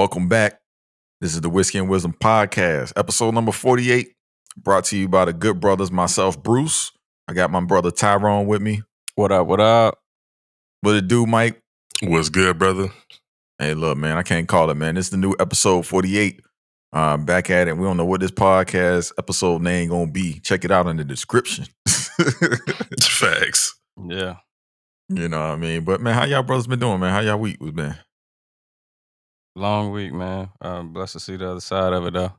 Welcome back. This is the Whiskey and Wisdom Podcast, episode number 48, brought to you by the good brothers, myself, Bruce. I got my brother Tyrone with me. What up, what up? What it do, Mike? What's good, brother? Hey, look, man, I can't call it, man. This is the new episode 48. Back at it. We don't know what this podcast episode name gonna be. Check it out in the description. Facts. Yeah. You know what I mean? But, man, how y'all brothers been doing, man? How y'all week was been? Long week, man. Blessed to see the other side of it, though.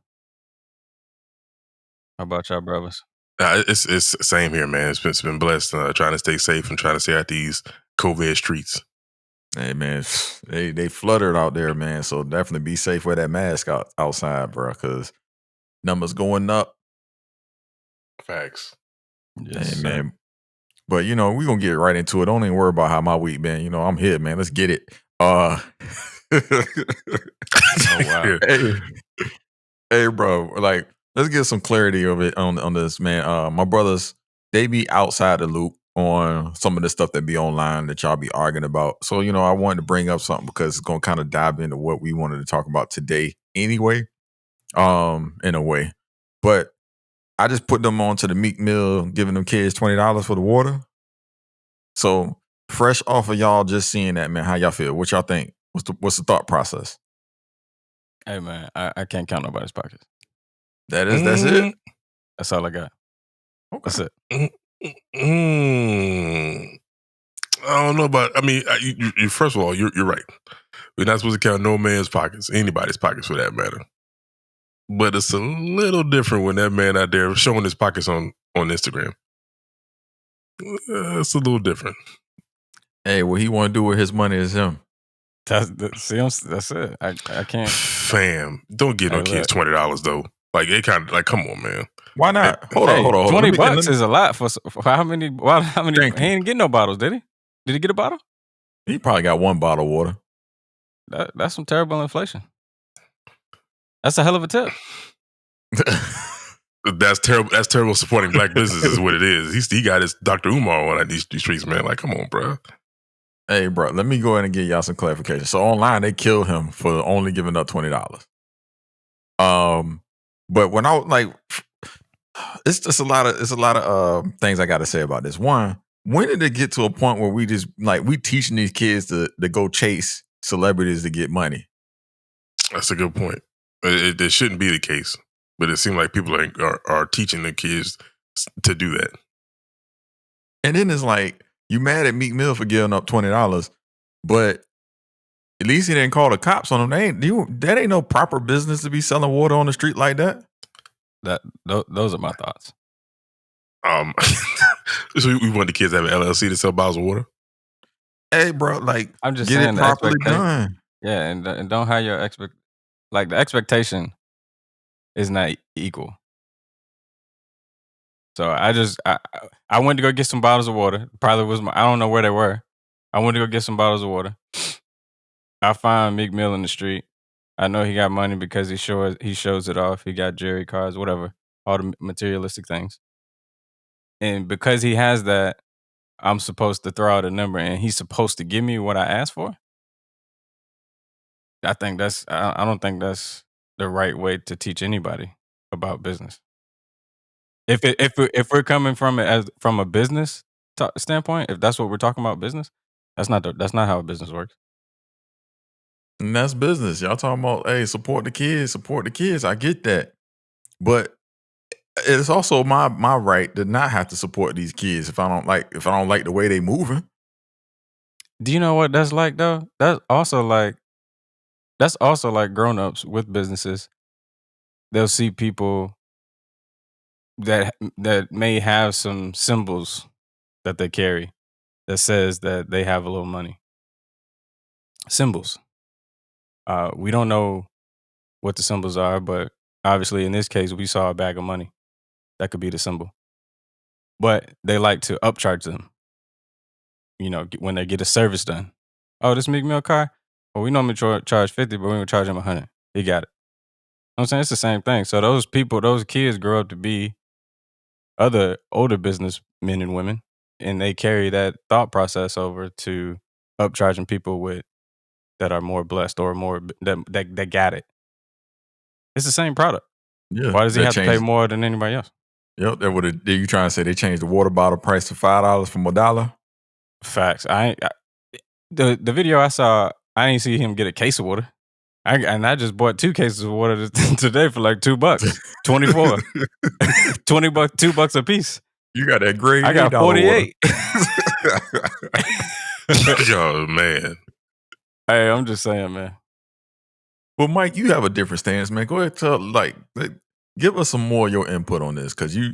How about y'all brothers? It's the same here, man. It's been blessed. Trying to stay safe and trying to stay out these COVID streets. Hey, man, they fluttered out there, man. So definitely be safe with that mask outside, bro, because numbers going up. Facts. Yes, Hey, man. But, you know, we're going to get right into it. Don't even worry about how my week been. You know, I'm here, man. Let's get it. Oh, wow. Hey, bro, like, let's get some clarity of it on this, man. My brothers, they be outside the loop on some of the stuff that be online that y'all be arguing about. So, you know, I wanted to bring up something because it's going to kind of dive into what we wanted to talk about today anyway, in a way. But I just put them on to the Meek Mill, giving them kids $20 for the water. So, fresh off of y'all just seeing that, man, how y'all feel? What y'all think? What's the thought process? Hey, man, I can't count nobody's pockets. That's it? That's all I got. Okay. That's it. I don't know about. I mean, you first of all, you're right. We're not supposed to count no man's pockets, anybody's pockets for that matter. But it's a little different when that man out there showing his pockets on Instagram. It's a little different. Hey, what he want to do with his money is him. That's it. I can't. Fam, don't give no kids $20 though. Like it kind of like, come on, man. Why not? Hold on. $20 is a lot for how many? How many? He didn't get no bottles, did he? Did he get a bottle? He probably got one bottle of water. That's some terrible inflation. That's a hell of a tip. That's terrible. That's terrible supporting black business is what it is. He got his Dr. Umar on these streets, man. Like, come on, bro. Hey, bro, let me go ahead and give y'all some clarification. So online, they killed him for only giving up $20. But when I was like, it's just a lot of things I got to say about this. One, when did it get to a point where we just like we teaching these kids to go chase celebrities to get money? That's a good point. It shouldn't be the case, but it seems like people are teaching the kids to do that. And then it's like you mad at Meek Mill for giving up $20, but at least he didn't call the cops on him. That ain't no proper business to be selling water on the street like that. Those are my thoughts. So we want the kids to have an LLC to sell bottles of water. Hey, bro, like I'm just get saying it properly done. Yeah, and don't have your the expectation is not equal. So I went to go get some bottles of water. Probably was I don't know where they were. I went to go get some bottles of water. I find Meek Mill in the street. I know he got money because he shows it off. He got Jerry cars, whatever, all the materialistic things. And because he has that, I'm supposed to throw out a number, and he's supposed to give me what I asked for. I don't think that's the right way to teach anybody about business. If we're coming from it from a business standpoint, if that's what we're talking about, business, that's not how a business works. And that's business. Y'all talking about, hey, support the kids. I get that. But it's also my right to not have to support these kids if I don't like the way they moving. Do you know what that's like though? That's also like grown-ups with businesses. They'll see people that may have some symbols that they carry that says that they have a little money. Symbols. We don't know what the symbols are, but obviously in this case, we saw a bag of money. That could be the symbol. But they like to upcharge them. You know, when they get a service done. Oh, this Meek Mill car? Well, we normally charge 50, but we're going to charge him 100. He got it. You know what I'm saying? It's the same thing. So those kids grow up to be other older businessmen and women, and they carry that thought process over to upcharging people with that are more blessed or more that got it. It's the same product. Yeah. Why does he that have to pay changed. more than anybody else? Yep. That would have. You trying to say they changed the water bottle price to $5 from $1? Facts. The video I saw, I didn't see him get a case of water. I just bought 2 cases of water today for like $2. 24. $20, $2 a piece. You got that grade. I got $8 48. Yo, man. Hey, I'm just saying, man. Well, Mike, you have a different stance, man. Go ahead, give us some more of your input on this, because you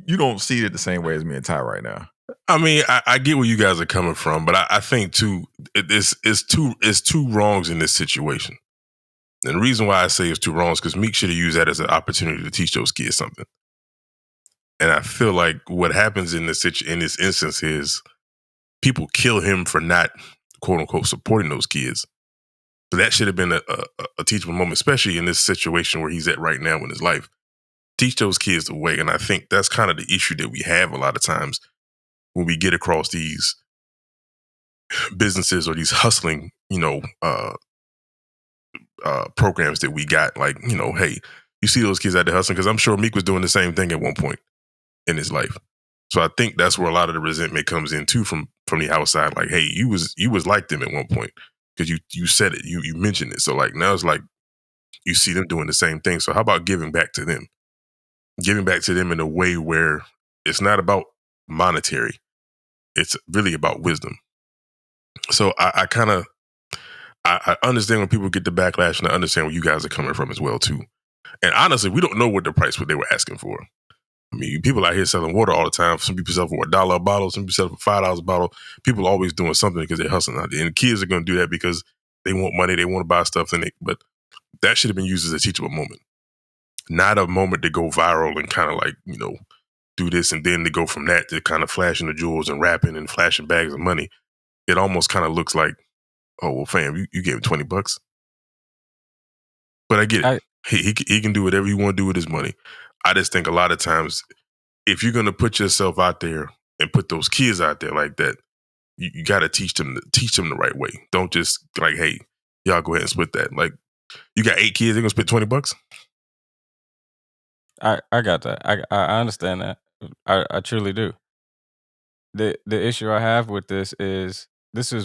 don't see it the same way as me and Ty right now. I mean, I get where you guys are coming from, but I think too, it's two wrongs in this situation. And the reason why I say it's two wrongs because Meek should have used that as an opportunity to teach those kids something. And I feel like what happens in this instance is people kill him for not, quote unquote, supporting those kids. So that should have been a teachable moment, especially in this situation where he's at right now in his life. Teach those kids the way. And I think that's kind of the issue that we have a lot of times when we get across these businesses or these hustling, programs that we got. Like, hey, you see those kids out there hustling, because I'm sure Meek was doing the same thing at one point in his life. So I think that's where a lot of the resentment comes in too from the outside. Like, hey, you was like them at one point because you said it, you mentioned it. So like now it's like you see them doing the same thing. So how about giving back to them? Giving back to them in a way where it's not about monetary. It's really about wisdom. So I understand when people get the backlash, and I understand where you guys are coming from as well too. And honestly, we don't know what the price what they were asking for. I mean, people out here selling water all the time. Some people sell for $1 a bottle. Some people sell for $5 a bottle. People are always doing something because they're hustling out there. And kids are going to do that because they want money. They want to buy stuff. But that should have been used as a teachable moment, not a moment to go viral and kind of like, do this and then to go from that to kind of flashing the jewels and rapping and flashing bags of money. It almost kind of looks like, oh, well, fam, you gave him $20. But I get it. He can do whatever he want to do with his money. I just think a lot of times, if you're going to put yourself out there and put those kids out there like that, you got to teach them the right way. Don't just like, hey, y'all go ahead and split that. Like, you got 8 kids, they're going to split $20. I got that. I understand that. I truly do. The issue I have with this is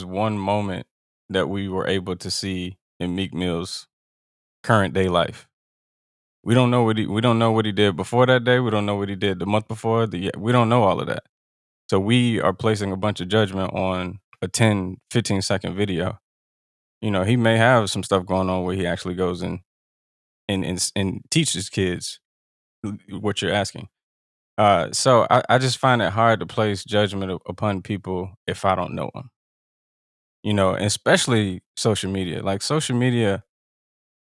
one moment that we were able to see in Meek Mill's current day life. We don't know what he did before that day. We don't know what he did the month before. We don't know all of that. So we are placing a bunch of judgment on a 10, 15 second video. He may have some stuff going on where he actually goes and teaches kids what you're asking. So I just find it hard to place judgment upon people if I don't know them. Especially social media. Like social media,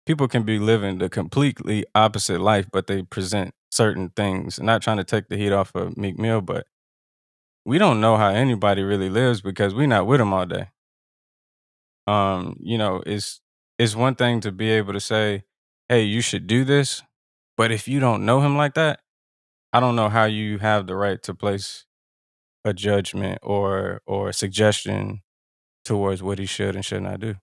people can be living the completely opposite life, but they present certain things. Not trying to take the heat off of Meek Mill, but we don't know how anybody really lives because we're not with them all day. It's one thing to be able to say, hey, you should do this. But if you don't know him like that, I don't know how you have the right to place a judgment or a suggestion towards what he should and should not do.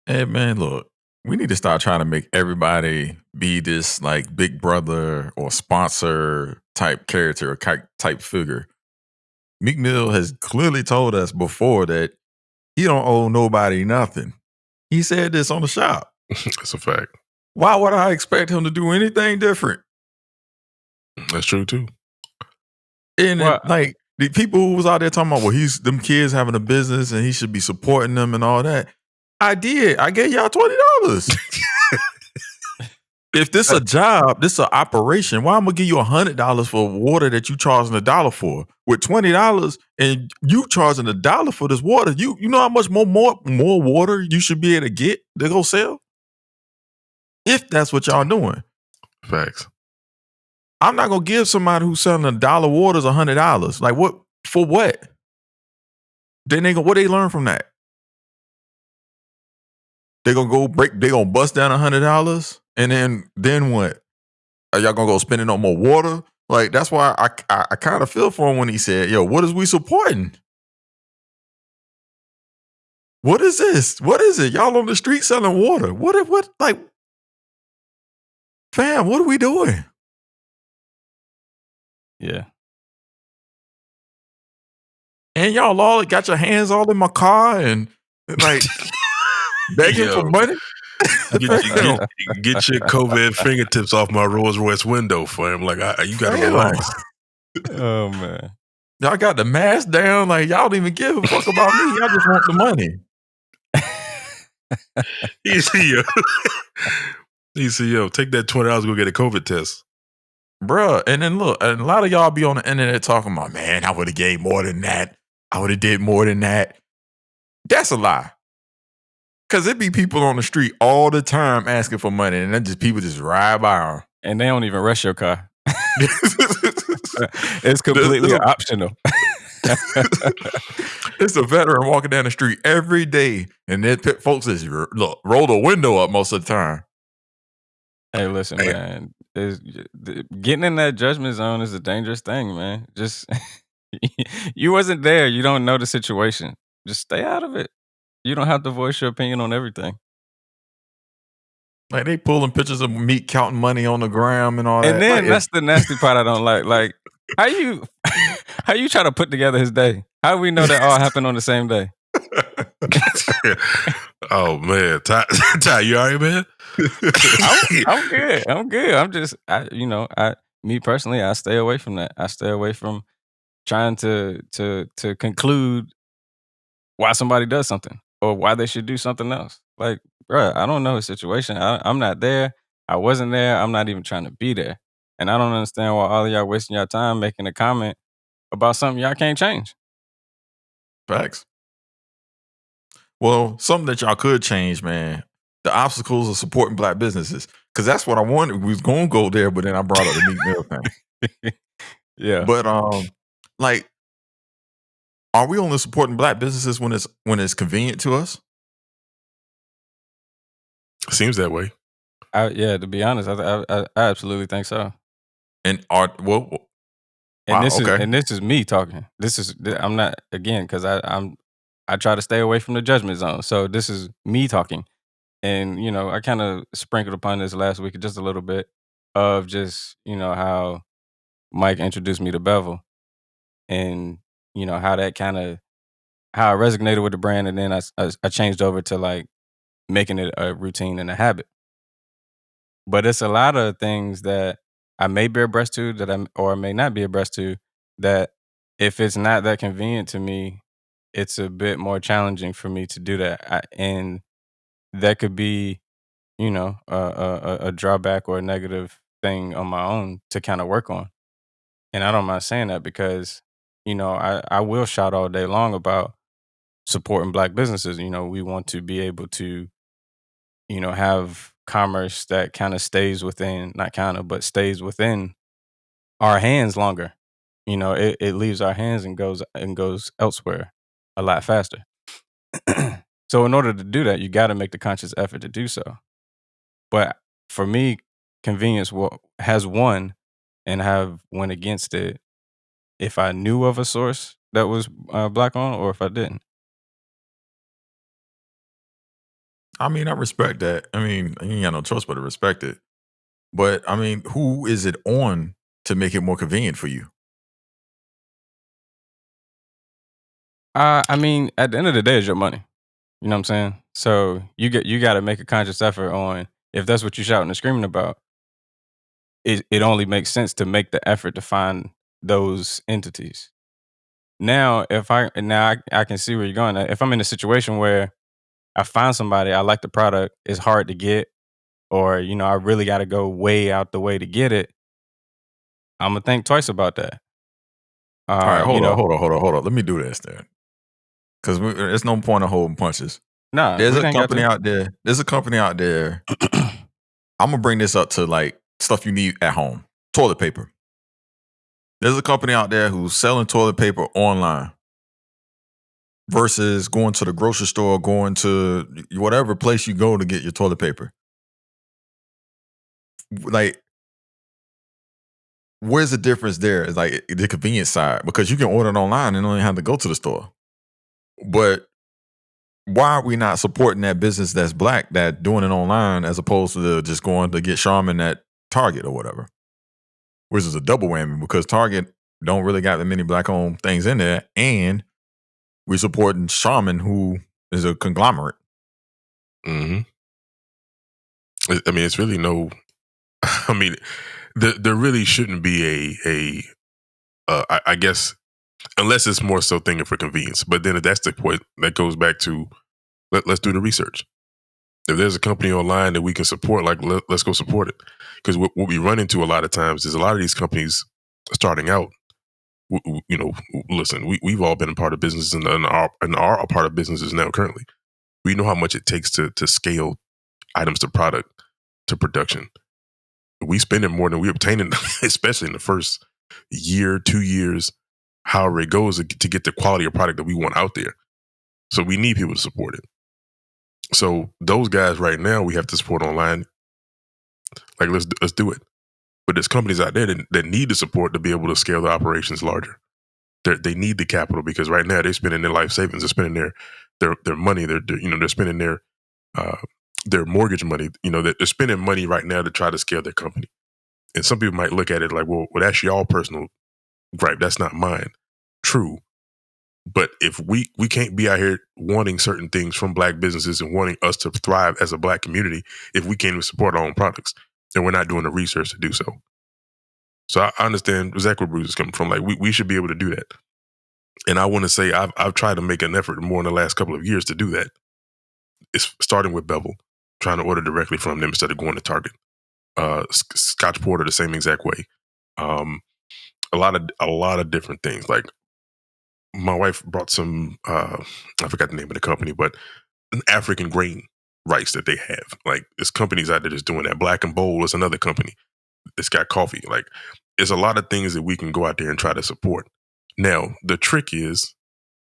Hey, man, look, we need to start trying to make everybody be this like big brother or sponsor type character or type figure. Meek Mill has clearly told us before that he don't owe nobody nothing. He said this on the shop. That's a fact. Why would I expect him to do anything different? That's true too. And like the people who was out there talking about, well, them kids having a business and he should be supporting them and all that. I did. I gave y'all $20. If this a job, this an operation, why I'm gonna give you $100 for water that you charging $1 for? With $20 and you charging $1 for this water, you know how much more water you should be able to get to go sell? If that's what y'all doing. Facts. I'm not gonna give somebody who's selling $1 waters $100. Like what? For what? Then what they learn from that? They gonna they gonna bust down $100 and then what? Are y'all gonna go spending on more water? Like that's why I kind of feel for him when he said, "Yo, what is we supporting?" What is this? What is it? Y'all on the street selling water? What like fam, what are we doing? Yeah. And y'all all got your hands all in my car and like begging for Yo. money? Get your COVID fingertips off my Rolls Royce window, fam. Like, you gotta relax. Oh man. Y'all got the mask down. Like, y'all don't even give a fuck about me. Y'all just want the money. He said, yo, take that $20 to go get a COVID test. Bruh, and then look, and a lot of y'all be on the internet talking about, man, I would have gave more than that. I would have did more than that. That's a lie. Because it be people on the street all the time asking for money, and then just people just ride by them. And they don't even rush your car. It's completely optional. It's a veteran walking down the street every day, and then folks just roll the window up most of the time. Hey, listen, man. Getting in that judgment zone is a dangerous thing, man. Just you wasn't there. You don't know the situation. Just stay out of it. You don't have to voice your opinion on everything. Like they pulling pictures of meat, counting money on the gram and all that. And then like, that's the nasty part I don't like. Like, how you try to put together his day? How do we know that all happened on the same day? Oh man, Ty, you all right, man? I'm good. I'm good. I'm just, me personally, I stay away from that. I stay away from trying to conclude why somebody does something or why they should do something else. Like, bruh, I don't know his situation. I'm not there. I wasn't there. I'm not even trying to be there. And I don't understand why all of y'all wasting your time making a comment about something y'all can't change. Facts. Well, something that y'all could change, man. The obstacles of supporting Black businesses. Because that's what I wanted. We was going to go there, but then I brought up the Meek Mill thing. Yeah. But, like, are we only supporting Black businesses when it's convenient to us? Seems that way. Yeah, to be honest, I absolutely think so. And this is me talking. I'm not, again, because I try to stay away from the judgment zone. So this is me talking. And, I kind of sprinkled upon this last week just a little bit of just, how Mike introduced me to Bevel and, how that how I resonated with the brand. And then I changed over to like making it a routine and a habit. But it's a lot of things that I may be abreast to or may not be abreast to that if it's not that convenient to me, it's a bit more challenging for me to do that. And that could be, a drawback or a negative thing on my own to kind of work on. And I don't mind saying that because, I will shout all day long about supporting Black businesses. We want to be able to, have commerce that kind of stays within, not kind of, but stays within our hands longer. It leaves our hands and goes elsewhere a lot faster. So in order to do that, you got to make the conscious effort to do so. But for me, convenience has won and have went against it if I knew of a source that was Black owned or if I didn't. I mean, I respect that. I mean, you ain't got no choice but to respect it. But I mean, who is it on to make it more convenient for you? I mean, at the end of the day, it's your money. You know what I'm saying? So you got to make a conscious effort on if that's what you're shouting and screaming about. It only makes sense to make the effort to find those entities. Now, I can see where you're going. If I'm in a situation where I find somebody, I like the product, it's hard to get, or I really got to go way out the way to get it, I'm gonna think twice about that. All right, hold on. Let me do this then, because there's no point in holding punches. Nah, there's a company out there. I'm gonna bring this up to like stuff you need at home. Toilet paper. There's a company out there who's selling toilet paper online versus going to the grocery store, going to whatever place you go to get your toilet paper. Like, where's the difference there? It's like the convenience side, because you can order it online and don't even have to go to the store. But why are we not supporting that business that's black that doing it online as opposed to just going to get Charmin at Target or whatever? Which is a double whammy because Target don't really got that many black owned things in there, and we're supporting Charmin, who is a conglomerate. Mm-hmm. I mean, it's really no. I mean, there really shouldn't be I guess, unless it's more so thinking for convenience. But then if that's the point, that goes back to let's do the research. If there's a company online that we can support, like let's go support it. Because what we run into a lot of times is a lot of these companies starting out. You know, listen, we've all been a part of businesses and are a part of businesses now currently. We know how much it takes to scale items to product to production. We spend it more than we obtain it, especially in the first year, 2 years, however it goes to get the quality of product that we want out there. So we need people to support it. So those guys right now we have to support online. Like let's do it. But there's companies out there that need the support to be able to scale the operations larger. They need the capital because right now they're spending their life savings, they're spending their money, they're spending their mortgage money. You know, they're spending money right now to try to scale their company. And some people might look at it like, well, that's your personal gripe. That's not mine. True. But if we can't be out here wanting certain things from black businesses and wanting us to thrive as a black community if we can't even support our own products, then we're not doing the research to do so. So I understand exactly where Bruce is coming from. Like we should be able to do that. And I want to say I've tried to make an effort more in the last couple of years to do that. It's starting with Bevel, trying to order directly from them instead of going to Target. Scotch Porter the same exact way. A lot of different things. Like my wife brought some I forgot the name of the company, but an African grain rice that they have. Like there's companies out there that's doing that. Black and Bold is another company. It's got coffee. Like it's a lot of things that we can go out there and try to support. Now, the trick is,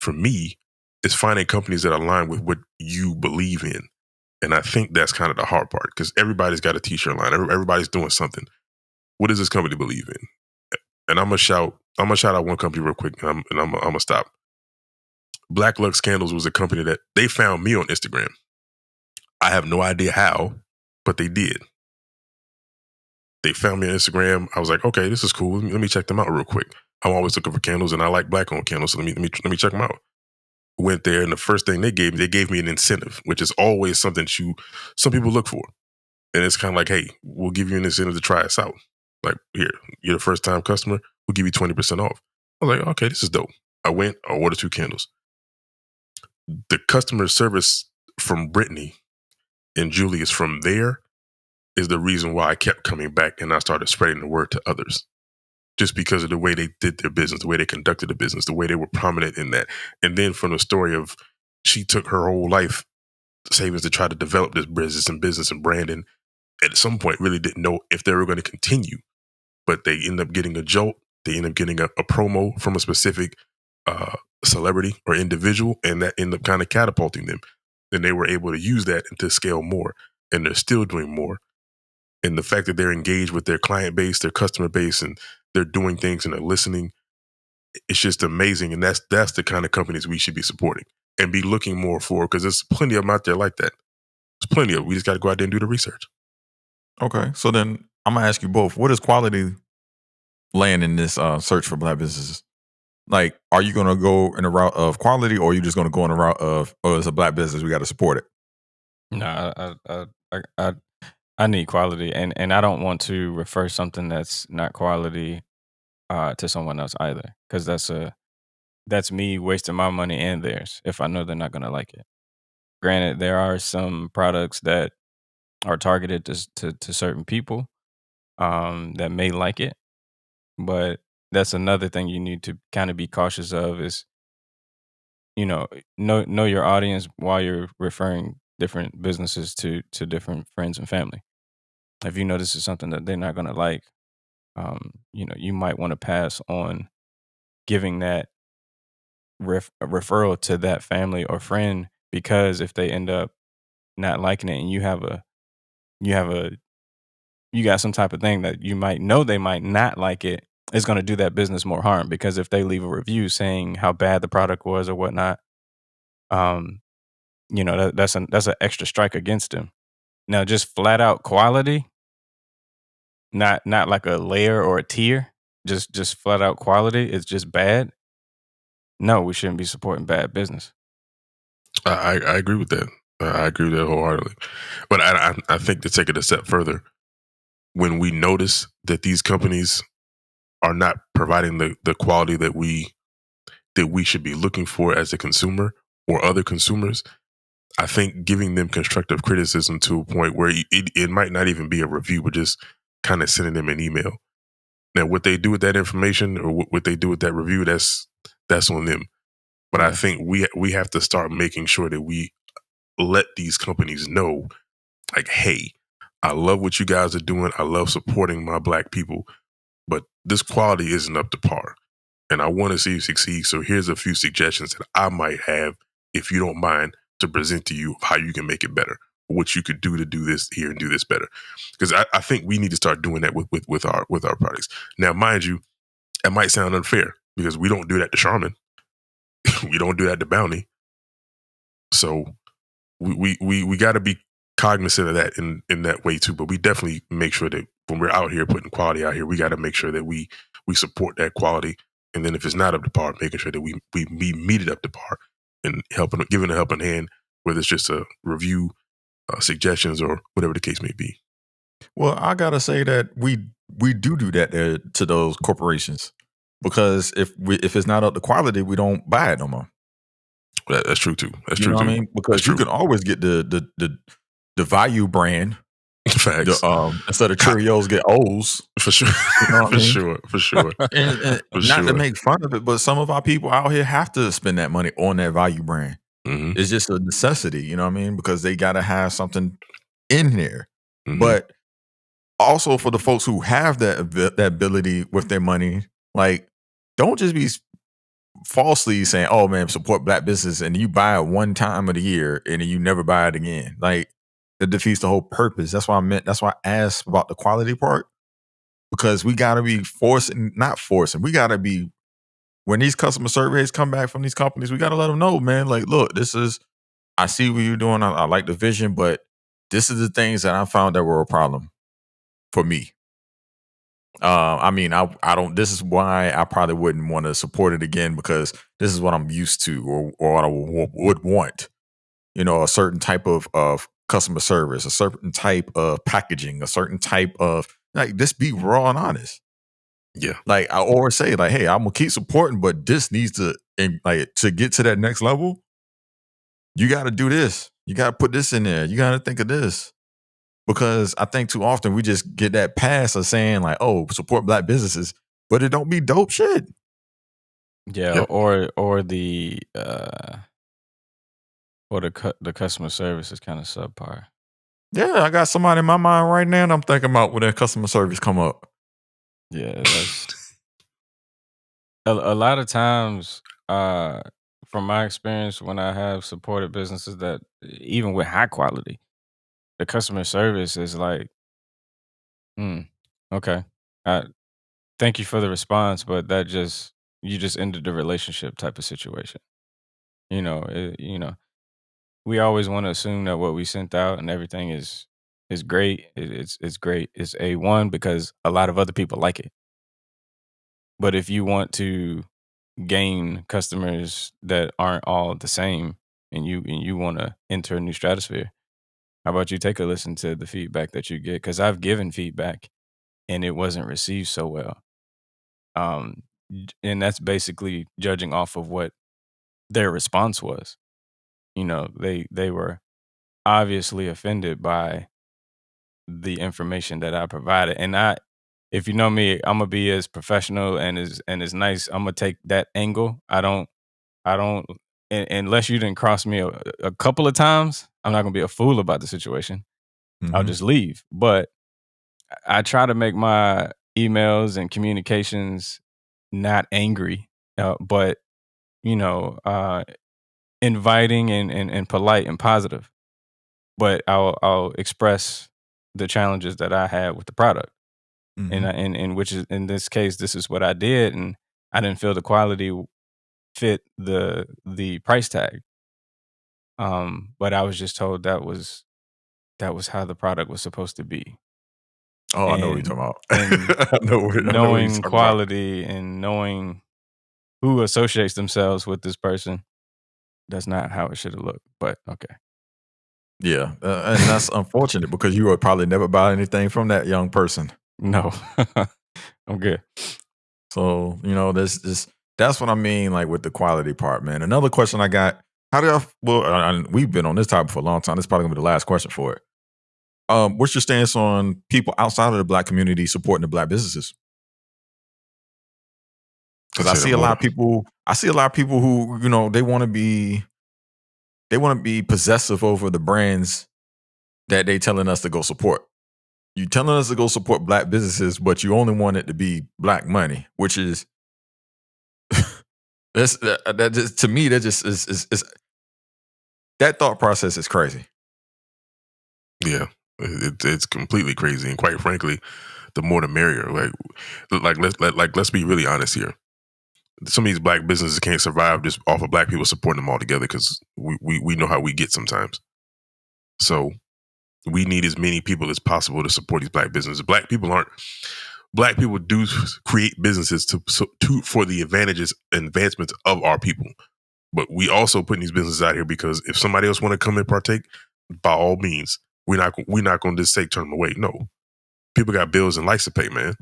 for me, is finding companies that align with what you believe in. And I think that's kind of the hard part because everybody's got a t-shirt line. Everybody's doing something. What does this company believe in? And I'm gonna shout out one company real quick, and I'm gonna stop. Black Lux Candles was a company that they found me on Instagram. I have no idea how, but they did. They found me on Instagram. I was like, okay, this is cool. Let me check them out real quick. I'm always looking for candles, and I like black-owned candles. So let me check them out. Went there, and the first thing they gave me an incentive, which is always something some people look for. And it's kind of like, hey, we'll give you an incentive to try us out. Like, here, you're the first time customer, we'll give you 20% off. I was like, okay, this is dope. I ordered 2 candles. The customer service from Brittany and Julius from there is the reason why I kept coming back and I started spreading the word to others. Just because of the way they did their business, the way they conducted the business, the way they were prominent in that. And then from the story of she took her whole life savings to try to develop this business and branding. At some point, really didn't know if they were going to continue, but they ended up getting a jolt. They ended up getting a promo from a specific celebrity or individual, and that ended up kind of catapulting them. And they were able to use that to scale more, and they're still doing more. And the fact that they're engaged with their client base, their customer base, and they're doing things and they're listening, it's just amazing. And that's the kind of companies we should be supporting and be looking more for, because there's plenty of them out there like that. There's plenty of them. We just got to go out there and do the research. Okay, so then I'm gonna ask you both: what is quality laying in this search for black businesses? Like, are you gonna go in the route of quality, or are you just gonna go in the route of, oh, it's a black business, we got to support it? No, I need quality, and I don't want to refer something that's not quality to someone else either, because that's me wasting my money and theirs if I know they're not gonna like it. Granted, there are some products that are targeted to certain people that may like it, but that's another thing you need to kind of be cautious of is, know your audience while you're referring different businesses to different friends and family. If you know this is something that they're not going to like, you might want to pass on giving that a referral to that family or friend, because if they end up not liking it and you got some type of thing that you might know they might not like it, it's going to do that business more harm, because if they leave a review saying how bad the product was or whatnot, that's an extra strike against them. Now, just flat out quality, not like a layer or a tier, just flat out quality is just bad. No, we shouldn't be supporting bad business. I agree with that. I agree with that wholeheartedly. But I think to take it a step further, when we notice that these companies are not providing the quality that we should be looking for as a consumer or other consumers, I think giving them constructive criticism to a point where it might not even be a review, but just kind of sending them an email. Now, what they do with that information or what they do with that review, that's on them. But I think we have to start making sure that we let these companies know, like, hey, I love what you guys are doing. I love supporting my Black people, but this quality isn't up to par. And I want to see you succeed. So here's a few suggestions that I might have, if you don't mind, to present to you of how you can make it better, what you could do to do this here and do this better. Because I think we need to start doing that with our products. Now, mind you, it might sound unfair because we don't do that to Charmin. We don't do that to Bounty. So we got to be cognizant of that in that way too. But we definitely make sure that when we're out here putting quality out here, we got to make sure that we support that quality. And then if it's not up to par, making sure that we meet it up to par and giving a helping hand, whether it's just a review, suggestions, or whatever the case may be. Well, I gotta say that we do that to those corporations, because if it's not up to quality, we don't buy it no more. That's true too. That's You true know what too. I mean? Because you can always get the value brand. Facts. Instead of Cheerios, get O's. For sure. You know what I mean? For sure. And not to make fun of it, but some of our people out here have to spend that money on that value brand. Mhm. It's just a necessity, you know what I mean? Because they got to have something in there. Mhm. But also for the folks who have that ability with their money, like, don't just be falsely saying, "Oh man, support Black business," and you buy it one time of the year and then you never buy it again. Like, that defeats the whole purpose. That's why I asked about the quality part, because we got to be not forcing. We got to be, when these customer surveys come back from these companies, we got to let them know, man, like, look, I see what you're doing. I like the vision, but this is the things that I found that were a problem for me. I mean, I don't. This is why I probably wouldn't want to support it again, because this is what I'm used to, or what I would want. You know, a certain type of customer service, a certain type of packaging, a certain type of, like, just be raw and honest. Yeah. Like, I always say, like, hey, I'm gonna keep supporting, but this needs to, like, to get to that next level, you got to do this. You got to put this in there. You got to think of this. Because I think too often we just get that pass of saying, like, oh, support Black businesses, but it don't be dope shit. Yeah, Yep. or the customer service is kind of subpar. Yeah, I got somebody in my mind right now, and I'm thinking about when their customer service come up. Yeah, that's a lot of times. From my experience, when I have supported businesses that even with high quality, the customer service is like, okay, thank you for the response, but you just ended the relationship type of situation. We always want to assume that what we sent out and everything is great. It's great. It's A1 because a lot of other people like it. But if you want to gain customers that aren't all the same, and you want to enter a new stratosphere, how about you take a listen to the feedback that you get? Because I've given feedback and it wasn't received so well. And that's basically judging off of what their response was. They were obviously offended by the information that I provided. And if you know me, I'm gonna be as professional and as nice. I'm gonna take that angle. I don't unless you didn't cross me a couple of times, I'm not gonna be a fool about the situation. I'll just leave. But I try to make my emails and communications not angry, but inviting and polite and positive. But I'll express the challenges that I had with the product, and which is, in this case, this is what I did, and I didn't feel the quality fit the price tag. But I was just told that was how the product was supposed to be. Oh, I know what you're talking about. And I know what you're knowing talking about. quality and knowing who associates themselves with this person, that's not how it should have looked. But okay. Yeah, and that's unfortunate because you would probably never buy anything from that young person. No. I'm good. So, that's what I mean, like with the quality part, man. Another question I got: how do we've been on this topic for a long time. This is probably gonna be the last question for it. What's your stance on people outside of the Black community supporting the Black businesses? Because I see a lot of people. I see a lot of people who, they want to be possessive over the brands that they telling us to go support. You telling us to go support Black businesses, but you only want it to be Black money, which is that just, to me, that just is that thought process is crazy. Yeah, it's completely crazy, and quite frankly, the more the merrier. Let's be really honest here. Some of these Black businesses can't survive just off of Black people supporting them all together because we know how we get sometimes. So we need as many people as possible to support these Black businesses. Black people do create businesses for the advantages and advancements of our people. But we also putting these businesses out here because if somebody else want to come and partake, by all means, we're not going to just say turn them away. No, people got bills and lights to pay, man.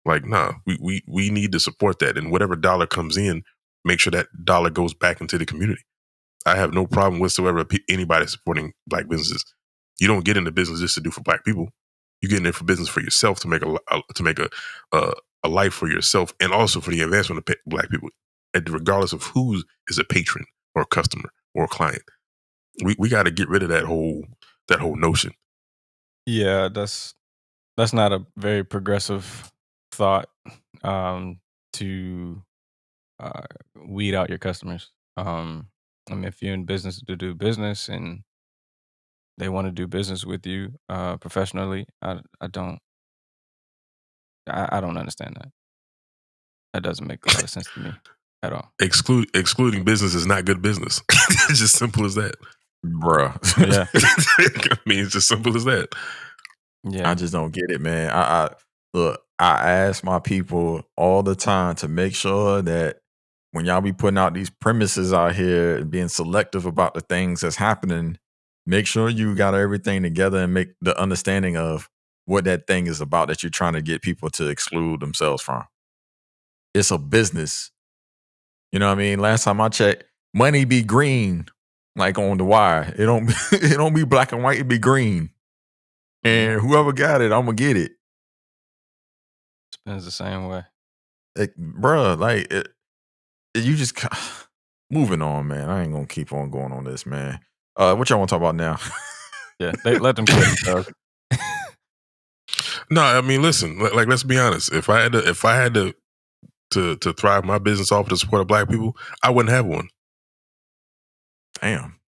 Like, nah, we need to support that, and whatever dollar comes in, make sure that dollar goes back into the community. I have no problem whatsoever anybody supporting Black businesses. You don't get into business just to do for Black people. You get in there for business for yourself to make a life for yourself, and also for the advancement of Black people, regardless of who is a patron or a customer or a client. We got to get rid of that whole notion. Yeah, that's not a very progressive thought, to weed out your customers. If you're in business to do business and they want to do business with you professionally, I don't understand that. That doesn't make a lot of sense to me at all. Excluding business is not good business. It's just simple as that. Bruh. Yeah. I mean, it's as simple as that. Yeah. I just don't get it, man. I ask my people all the time to make sure that when y'all be putting out these premises out here and being selective about the things that's happening, make sure you got everything together and make the understanding of what that thing is about that you're trying to get people to exclude themselves from. It's a business. You know what I mean? Last time I checked, money be green, like on the wire. It don't it don't be black and white, it be green. And whoever got it, I'm gonna get it. Spins the same way. You just moving on, man. I ain't gonna keep on going on this, man. What y'all want to talk about now? Yeah, they let them kill themselves. No, I mean, listen. Like, let's be honest. If I had to thrive my business off the support of Black people, I wouldn't have one. Damn.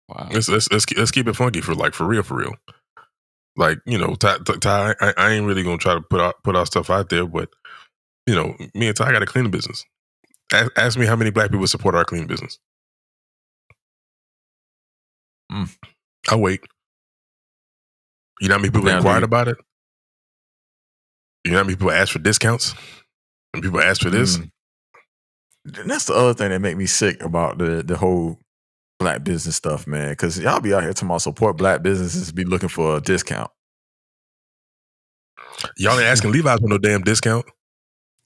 Wow. Let's keep it funky for real. Like, Ty, I ain't really gonna try to put our stuff out there, but me and Ty got a cleaning business. Ask me how many Black people support our cleaning business. I wait. You know how many people inquired about it? You know how many people asked for discounts? And people ask for this? And that's the other thing that make me sick about the whole Black business stuff, man. Because y'all be out here talking about support Black businesses, be looking for a discount. Y'all ain't asking Levi's for no damn discount.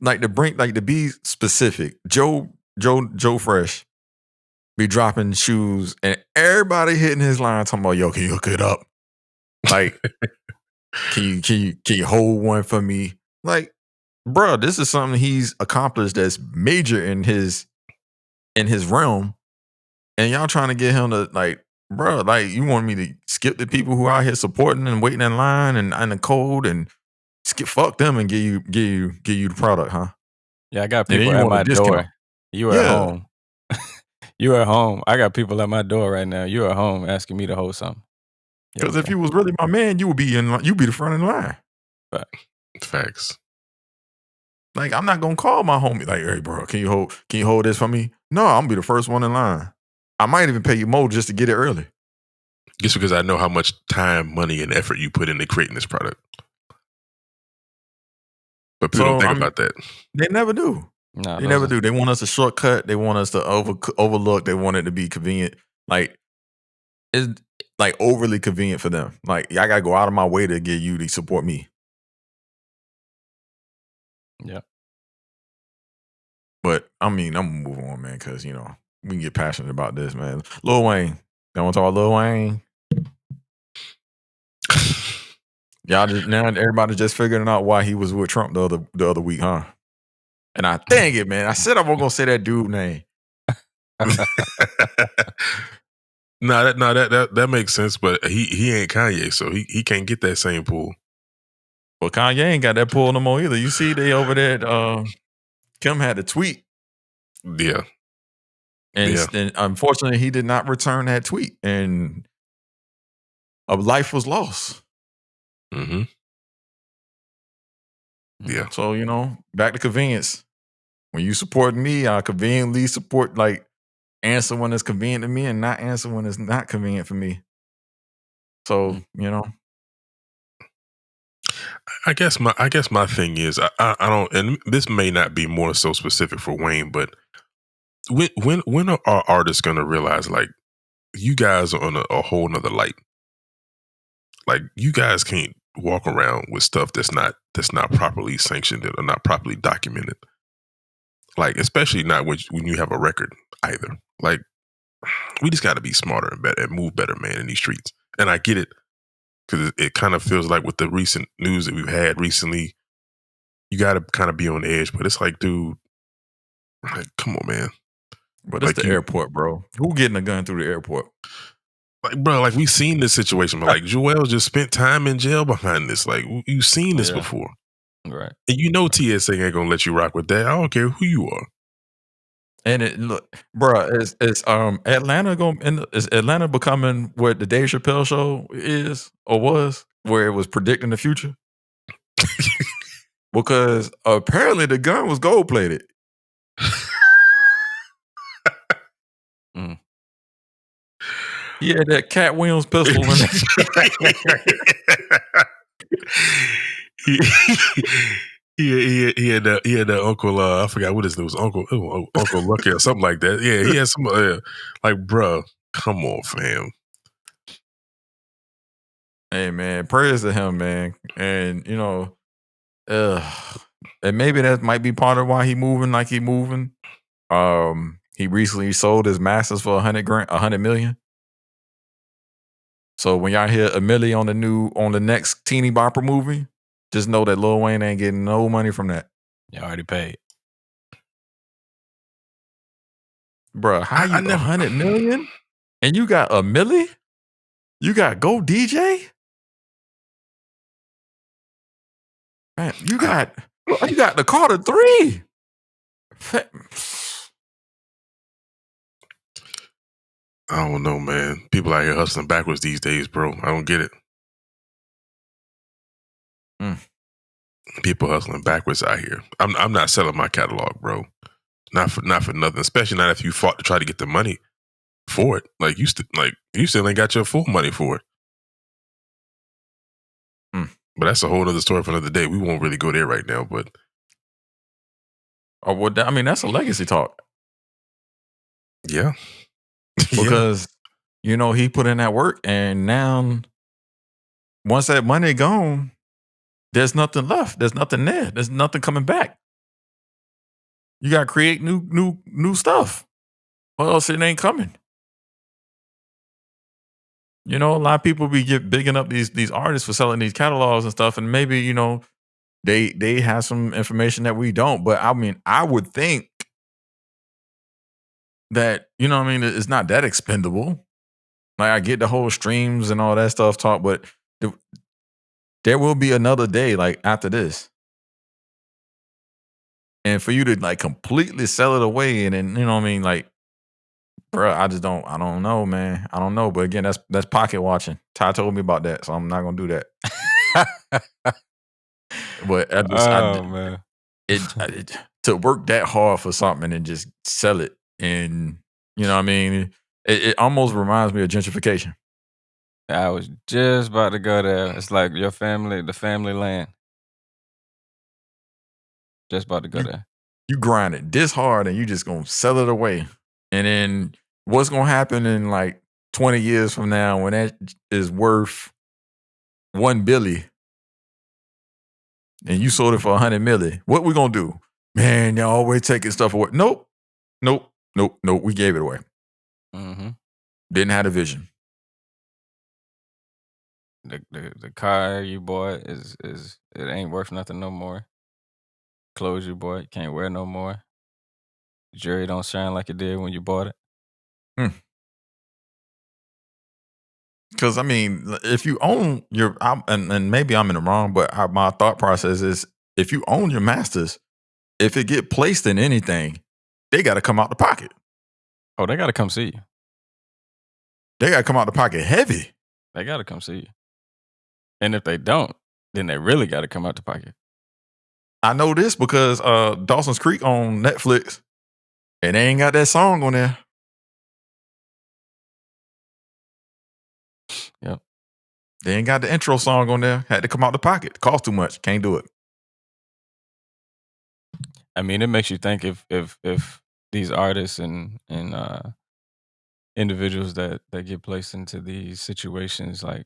Like to be specific, Joe Fresh be dropping shoes and everybody hitting his line talking about, yo, can you hook it up? Like, can you hold one for me? Like, bro, this is something he's accomplished that's major in his realm. And y'all trying to get him to, like, bro, like, you want me to skip the people who out here supporting and waiting in line and the code and fuck them and give you the product, huh? Yeah, I got people at my door. You at home. You at home. I got people at my door right now. You at home asking me to hold something. Because if you was really my man, you would be the front in line. Facts. Like, I'm not gonna call my homie like, hey, bro, can you hold this for me? No, I'm gonna be the first one in line. I might even pay you more just to get it early. Just because I know how much time, money, and effort you put into creating this product. But people don't think about that. They never do. No, They never do. They want us to shortcut. They want us to overlook. They want it to be convenient. Like, it's like overly convenient for them. Like, I gotta go out of my way to get you to support me. Yeah. But I mean, I'm gonna move on, man, because we can get passionate about this, man. Lil Wayne. Y'all want to talk about Lil Wayne? Y'all just now everybody just figuring out why he was with Trump the other week, huh? And I dang it, man. I said I wasn't gonna say that dude name. That makes sense, but he ain't Kanye, so he can't get that same pull. Well, Kanye ain't got that pull no more either. You see, they over there. Kim had a tweet. Yeah. And unfortunately, he did not return that tweet, and a life was lost. Mm-hmm. Yeah. So back to convenience. When you support me, I conveniently support, like, answer when it's convenient to me and not answer when it's not convenient for me. So, I guess my thing is I don't, and this may not be more so specific for Wayne, but when are our artists gonna realize, like, you guys are on a whole nother light? Like, you guys can't walk around with stuff that's not properly sanctioned or not properly documented. Like, especially not when you have a record either. Like, we just got to be smarter and better and move better, man, in these streets. And I get it, because it kind of feels like with the recent news that we've had recently, you got to kind of be on edge. But it's like, dude, like, come on, man. But it's the airport, bro. Who getting a gun through the airport? Like, bro, like, we've seen this situation, but like, Joel just spent time in jail behind this. Like, you've seen this before. Right. And TSA ain't gonna let you rock with that. I don't care who you are. And look, bro, is Atlanta becoming what the Dave Chappelle show is or was, where it was predicting the future? Because apparently the gun was gold plated. He had that Cat Williams pistol in it. He had that Uncle, I forgot what his name was, Uncle Lucky or something like that. Yeah, he had some, like, bro, come on, fam. Hey, man, prayers to him, man. And, and maybe that might be part of why he moving like he moving. He recently sold his masters for $100 million. So when y'all hear $1 million on the next Teeny Bopper movie, just know that Lil Wayne ain't getting no money from that. You already paid. Bruh, how you $100 million? And you got $1 million? You got Go DJ? Man, you got the Carter 3. I don't know, man. People out here hustling backwards these days, bro. I don't get it. People hustling backwards out here. I'm not selling my catalog, bro. Not for nothing. Especially not if you fought to try to get the money for it. Like, you still ain't got your full money for it. But that's a whole other story for another day. We won't really go there right now. But that's a legacy talk. Yeah. Because he put in that work, and now once that money gone, there's nothing left. There's nothing there. There's nothing coming back. You gotta create new stuff, or else it ain't coming. A lot of people be bigging up these artists for selling these catalogs and stuff, and maybe they have some information that we don't. But I mean, I would think that it's not that expendable. Like, I get the whole streams and all that stuff talk, but there will be another day, like, after this. And for you to, like, completely sell it away, and then, like, bro, I don't know, man. I don't know. But again, that's pocket watching. Ty told me about that, so I'm not gonna do that. But man. To work that hard for something and just sell it, and It almost reminds me of gentrification. I was just about to go there. It's like your family, the family land. Just about to go You there. you grind it this hard and you just gonna sell it away. And then what's gonna happen in like 20 years from now when that is worth 1 billion and you sold it for 100 million? What we gonna do? Man, y'all always taking stuff away. Nope. Nope. Nope. Nope. We gave it away. Mm-hmm. Didn't have a vision. The car you bought is it ain't worth nothing no more. Clothes you bought can't wear no more. Jewelry don't shine like it did when you bought it. Because I mean, if you own your, and maybe I'm in the wrong, but my thought process is, if you own your masters, if it get placed in anything, they got to come out the pocket. Oh, they got to come see you. They got to come out the pocket heavy. They got to come see you. And if they don't, then they really got to come out the pocket. I know this because Dawson's Creek on Netflix, and they ain't got that song on there. Yep. They ain't got the intro song on there. Had to come out the pocket. Cost too much. Can't do it. I mean, it makes you think if these artists and individuals that get placed into these situations, like,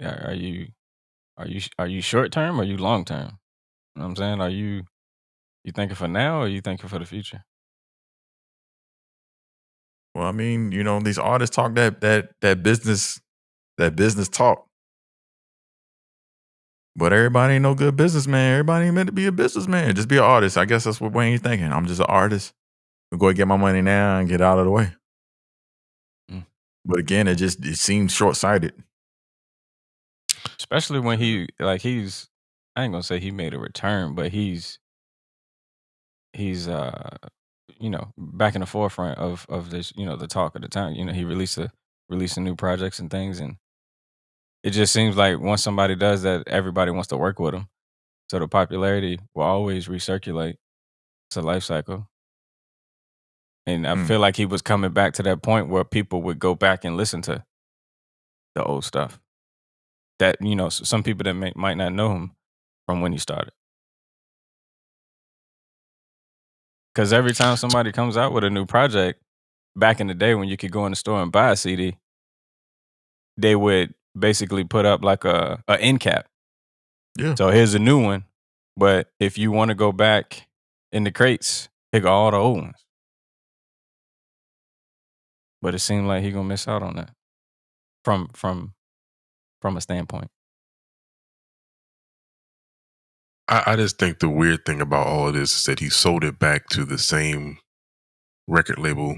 are you short term or are you long term? You know what I'm saying? Are you thinking for now or are you thinking for the future? Well, I mean, these artists talk that business talk. But everybody ain't no good businessman. Everybody ain't meant to be a businessman. Just be an artist. I guess that's what Wayne's thinking. I'm just an artist. I'm going to get my money now and get out of the way. Mm. But again, it seems short-sighted. Especially when he's I ain't gonna say he made a return, but he's back in the forefront of this, the talk of the town. He releasing new projects and things, and it just seems like once somebody does that, everybody wants to work with him. So the popularity will always recirculate. It's a life cycle. And I feel like he was coming back to that point where people would go back and listen to the old stuff. That, some people that might not know him from when he started. Because every time somebody comes out with a new project, back in the day when you could go in the store and buy a CD, they would basically put up like a end cap. Yeah. So here's a new one, but if you want to go back in the crates, pick all the old ones. But it seemed like he gonna miss out on that from a standpoint. I just think the weird thing about all of this is that he sold it back to the same record label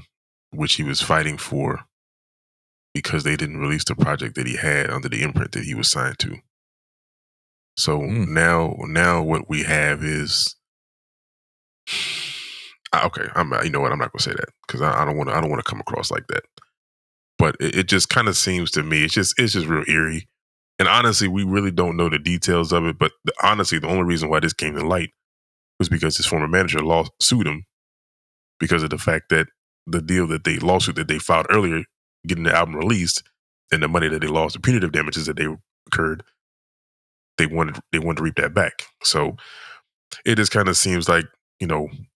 which he was fighting for because they didn't release the project that he had under the imprint that he was signed to. So now what we have is okay. You know what? I'm not gonna say that because I don't want to come across like that. But it just kind of seems to me it's just real eerie. And honestly, we really don't know the details of it. But honestly, the only reason why this came to light was because his former manager sued him because of the fact that the lawsuit that they filed earlier, getting the album released, and the money that they lost, the punitive damages that they incurred, they wanted to reap that back. So it just kind of seems like,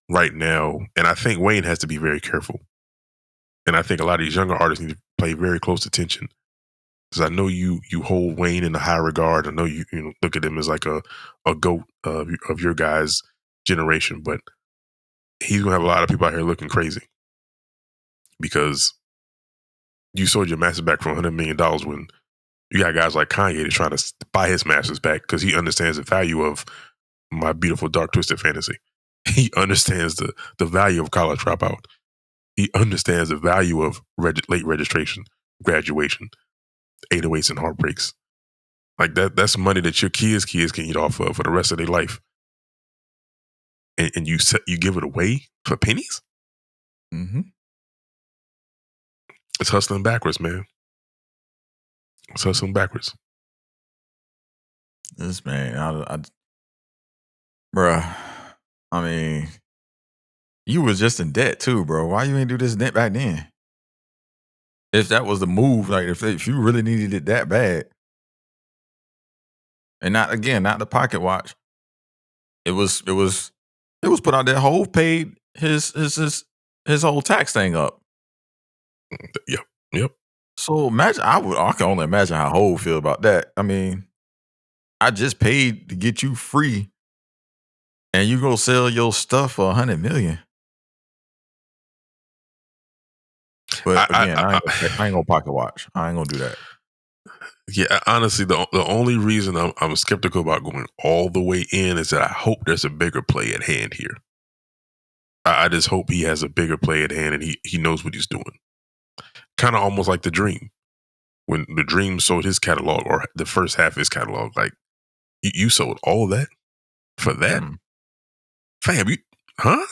right now, and I think Wayne has to be very careful. And I think a lot of these younger artists need to pay very close attention. Because I know you hold Wayne in a high regard. I know you look at him as like a goat of your guys' generation, but he's gonna have a lot of people out here looking crazy because you sold your masters back for $100 million when you got guys like Kanye that's trying to buy his masters back because he understands the value of My Beautiful Dark Twisted Fantasy. He understands the value of College Dropout. He understands the value of late registration, graduation, 808s and heartbreaks. Like that's money that your kids can eat off of for the rest of their life. And you give it away for pennies? Mm-hmm. It's hustling backwards, man. It's hustling backwards. This man, bruh, I mean, you was just in debt too, bro. Why you ain't do this back then? if that was the move, like if you really needed it that bad, and not the pocket watch, it was put out there. Hove paid his whole tax thing up. Yep. So imagine, I can only imagine how Hove feel about that. I mean, I just paid to get you free, and you go sell your stuff for $100 million. But again, I ain't gonna pocket watch. I ain't gonna do that. Yeah, honestly, the only reason I'm skeptical about going all the way in is that I hope there's a bigger play at hand here. I just hope he has a bigger play at hand and he knows what he's doing. Kind of almost like The Dream. When The Dream sold his catalog, or the first half of his catalog, like, you sold all of that for that? Fam, huh?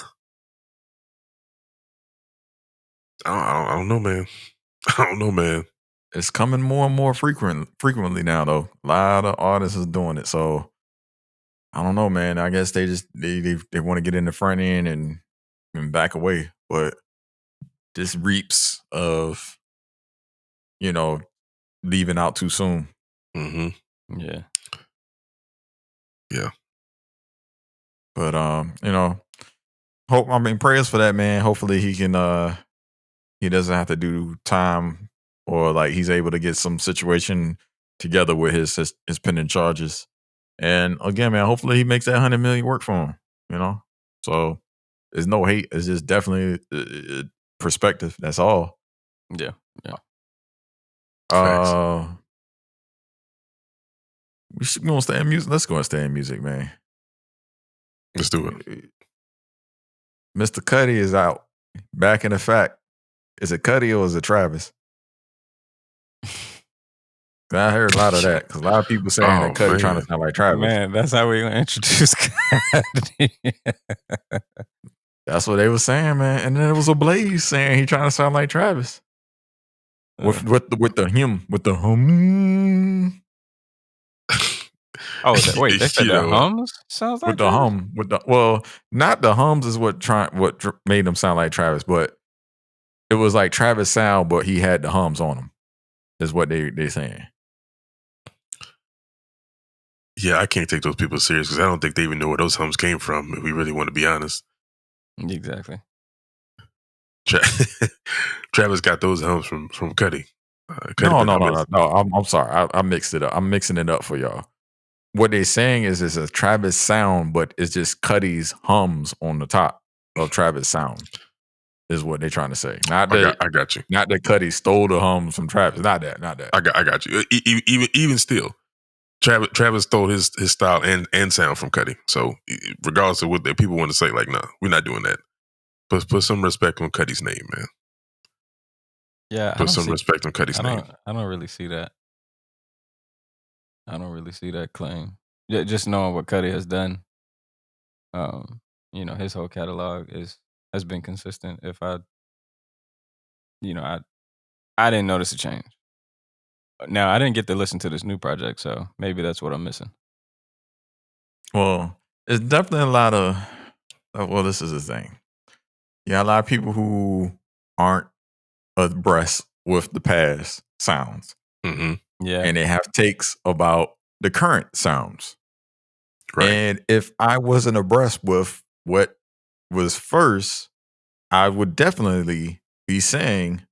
I don't know, man. I don't know, man. It's coming more and more frequently now, though. A lot of artists is doing it. So I don't know, man. I guess they just they want to get in the front end and back away. But this reaps of, leaving out too soon. Mm-hmm. Yeah. Yeah. But prayers for that man. Hopefully he can he doesn't have to do time, or like he's able to get some situation together with his pending charges. And again, man, hopefully he makes that $100 million work for him. So there's no hate. It's just definitely perspective. That's all. Yeah. We gonna stay in music. Let's go and stay in music, man. Let's do it. Mr. Cudi is out. Back in effect. Is it Cudi or is it Travis? I heard a lot of that because a lot of people saying that Cudi trying to sound like Travis. Man, that's how we're gonna introduce Cudi. That's what they were saying, man. And then it was a Blaze saying he trying to sound like Travis. With the hum. Oh, wait, they said the hums sounds like with the hum. Not the hums is what made him sound like Travis, but it was like Travis sound, but he had the hums on him. Is what they saying. Yeah, I can't take those people serious because I don't think they even know where those hums came from, if we really want to be honest. Exactly. Travis got those hums from Cudi. No. I'm sorry. I mixed it up. I'm mixing it up for y'all. What they're saying is it's a Travis sound, but it's just Cudi's hums on the top of Travis sound. Is what they're trying to say. Not that I got you. Not that Cudi stole the hums from Travis. Not that. I got you. Even still, Travis stole his style and sound from Cudi. So regardless of what the people want to say, like, no, we're not doing that. Put some respect on Cudi's name, man. Yeah, put some respect on Cudi's name. I don't really see that. I don't really see that claim. Yeah, just knowing what Cudi has done, his whole catalog has been consistent. If I didn't notice a change. Now I didn't get to listen to this new project, so maybe that's what I'm missing. Well, it's definitely a lot of. Well, this is the thing. Yeah, a lot of people who aren't abreast with the past sounds. Mm-hmm. Yeah. And they have takes about the current sounds. Right. And if I wasn't abreast with what was first, I would definitely be saying,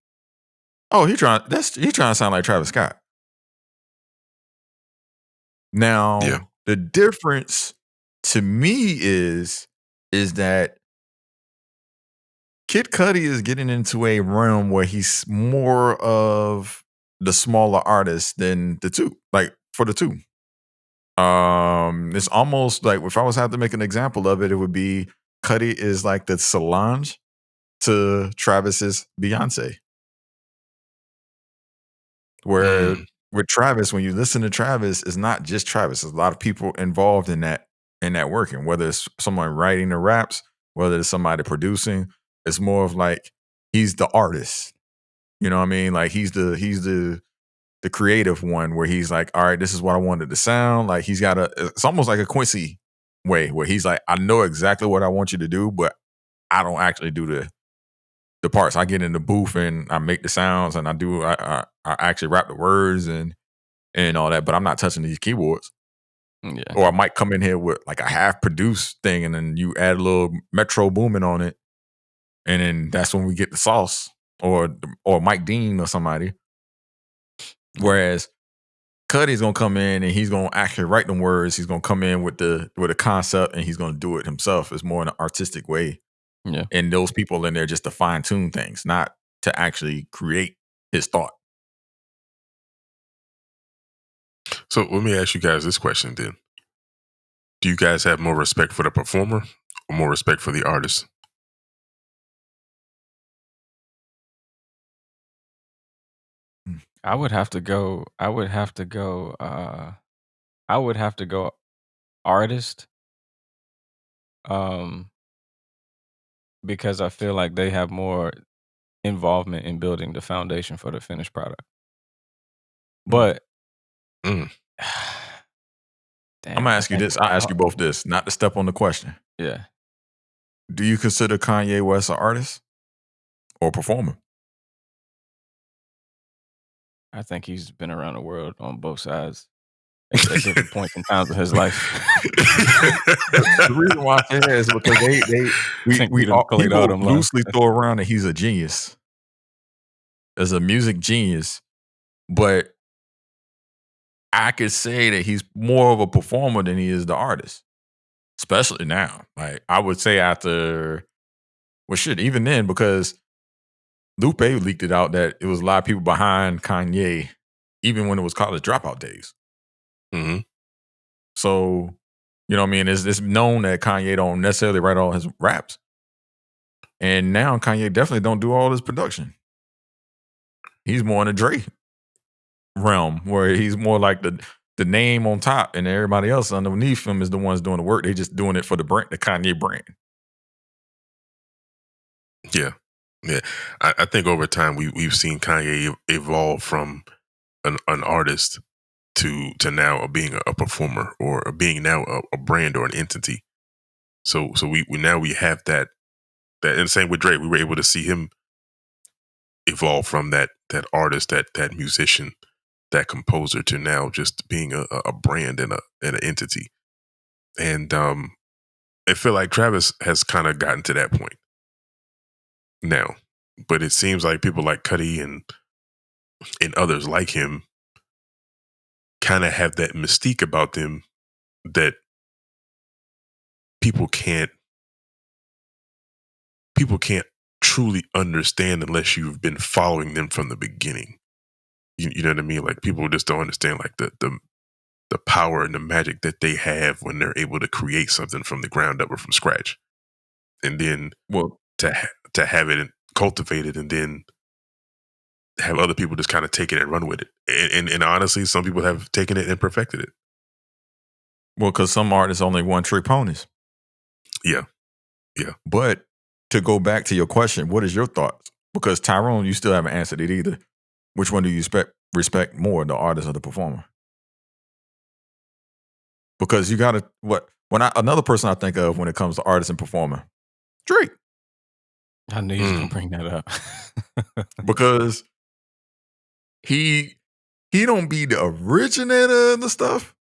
"Oh, he's trying to sound like Travis Scott." Now, the difference to me is that Kid Cudi is getting into a realm where he's more of the smaller artist than the two. Like for the two, it's almost like if I was to have to make an example of it, it would be Cudi is like the Solange to Travis's Beyonce. Where with Travis, when you listen to Travis, it's not just Travis. There's a lot of people involved in that working. Whether it's someone writing the raps, whether it's somebody producing. It's more of like he's the artist. You know what I mean? Like he's the creative one where he's like, all right, this is what I wanted to sound. Like it's almost like a Quincy way where he's like, I know exactly what I want you to do, but I don't actually do the parts. I get in the booth and I make the sounds and I actually rap the words and all that, but I'm not touching these keyboards. Yeah. Or I might come in here with like a half produced thing and then you add a little Metro Boomin on it. And then that's when we get the sauce or Mike Dean or somebody. Whereas Cuddy's gonna come in and he's gonna actually write them words. He's gonna come in with a concept and he's gonna do it himself. It's more in an artistic way. Yeah. And those people in there just to fine tune things, not to actually create his thought. So let me ask you guys this question then. Do you guys have more respect for the performer or more respect for the artist? I would have to go artist. Because I feel like they have more involvement in building the foundation for the finished product. But Mm. I'm gonna ask you this. I'll ask you both this, not to step on the question. Yeah. Do you consider Kanye West an artist or a performer? I think he's been around the world on both sides at different points in times of his life. The reason why I say that is because people loosely throw around that he's a genius. As a music genius, but I could say that he's more of a performer than he is the artist, especially now. Like I would say after, even then, because Lupe leaked it out that it was a lot of people behind Kanye, even when it was college dropout days. Mm-hmm. So, you know what I mean? It's known that Kanye don't necessarily write all his raps. And now Kanye definitely don't do all his production. He's more in the Dre realm where he's more like the name on top and everybody else underneath him is the ones doing the work. They just doing it for the brand, the Kanye brand. Yeah. Yeah. I think over time we've seen Kanye evolve from an artist to now being a performer or being now a brand or an entity. So we now we have that and same with Drake. We were able to see him evolve from that artist, that musician, that composer to now just being a brand and an entity. And I feel like Travis has kind of gotten to that point now, but it seems like people like Cudi and others like him kind of have that mystique about them that people can't truly understand unless you've been following them from the beginning. You know what I mean? Like people just don't understand like the power and the magic that they have when they're able to create something from the ground up or from scratch, and then to have it cultivated and then have other people just kind of take it and run with it. And honestly, some people have taken it and perfected it. Well, because some artists only one-trick ponies. Yeah. Yeah. But to go back to your question, what is your thoughts? Because Tyrone, you still haven't answered it either. Which one do you respect more, the artist or the performer? Because you got to, another person I think of when it comes to artist and performer, Drake. I knew you was going to bring that up. Because he don't be the originator of the stuff.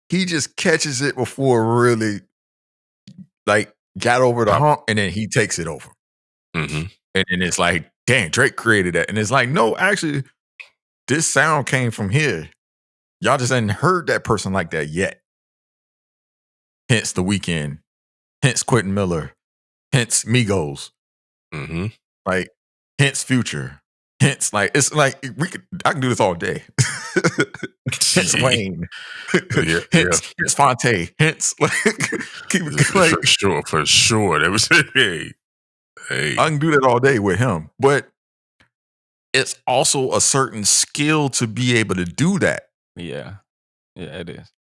He just catches it before it really like got over the hump, and then he takes it over. Mm-hmm. And it's like, dang, Drake created that. And it's like, no, actually, this sound came from here. Y'all just hadn't heard that person like that yet. Hence The Weeknd. Hence Quentin Miller. Hence Migos. Mm-hmm. Like, hence Future. Hence, like, it's like, I can do this all day. Hence Wayne. Hence Fonte. Hence, like, keep it like, for sure. That was hey. I can do that all day with him. But it's also a certain skill to be able to do that. Yeah. Yeah, it is.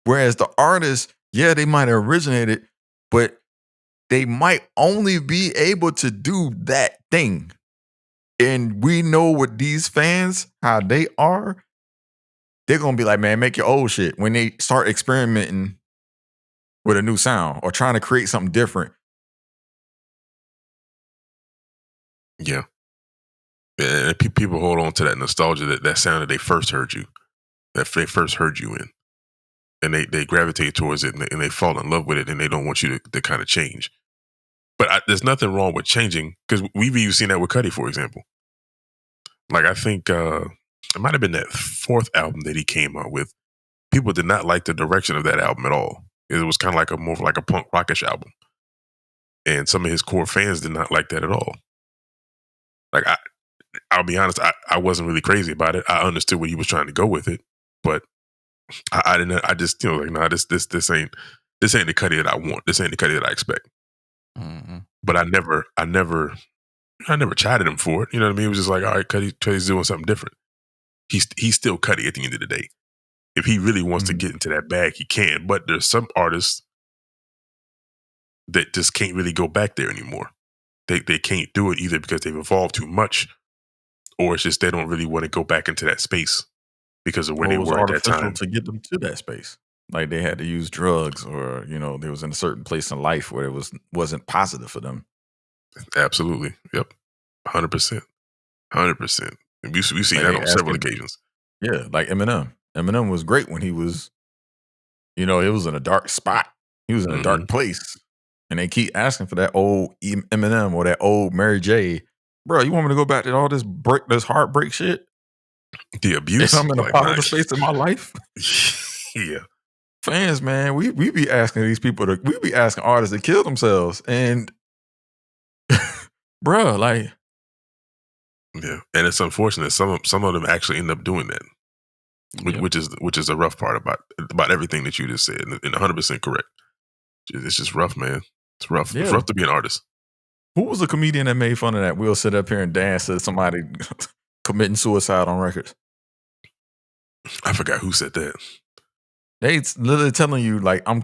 Whereas the artists, yeah, they might have originated, but they might only be able to do that thing. And we know what these fans, how they are. They're going to be like, man, make your old shit. When they start experimenting with a new sound or trying to create something different, Yeah. And people hold on to that nostalgia, that sound that they first heard you, in. And they gravitate towards it, and they fall in love with it, and they don't want you to kind of change. But there's nothing wrong with changing, because we've even seen that with Cudi, for example. Like, I think it might have been that fourth album that he came out with. People did not like the direction of that album at all. It was kind of like more of like a punk rockish album, and some of his core fans did not like that at all. Like, I'll be honest, I wasn't really crazy about it. I understood what he was trying to go with it, but I didn't. I just like, nah, this ain't the Cudi that I want. This ain't the Cudi that I expect. Mm-hmm. But I never chided him for it. You know what I mean? It was just like, all right, Cudi's doing something different. He's still Cudi at the end of the day. If he really wants to get into that bag, he can. But there's some artists that just can't really go back there anymore. They can't do it either because they've evolved too much, or it's just they don't really want to go back into that space because of where they was were at that artificial time. to get them to that space. Like they had to use drugs, or they was in a certain place in life where it wasn't positive for them. Absolutely, yep, 100%, 100%. We've seen Like that on several occasions. Yeah, like Eminem. Eminem was great when he was, it was in a dark spot. He was in a dark place, and they keep asking for that old Eminem or that old Mary J. Bro, you want me to go back to all this heartbreak shit? The abuse. If I'm in a positive space in my life. Yeah. Fans, man, we be asking these people we be asking artists to kill themselves, and bro, like, yeah, and it's unfortunate. Some of them actually end up doing that, which is the rough part about everything that you just said, and 100% correct. It's just rough, man. It's rough. Yeah. It's rough to be an artist. Who was a comedian that made fun of that? We'll sit up here and dance to somebody committing suicide on records. I forgot who said that. They literally telling you, like, I'm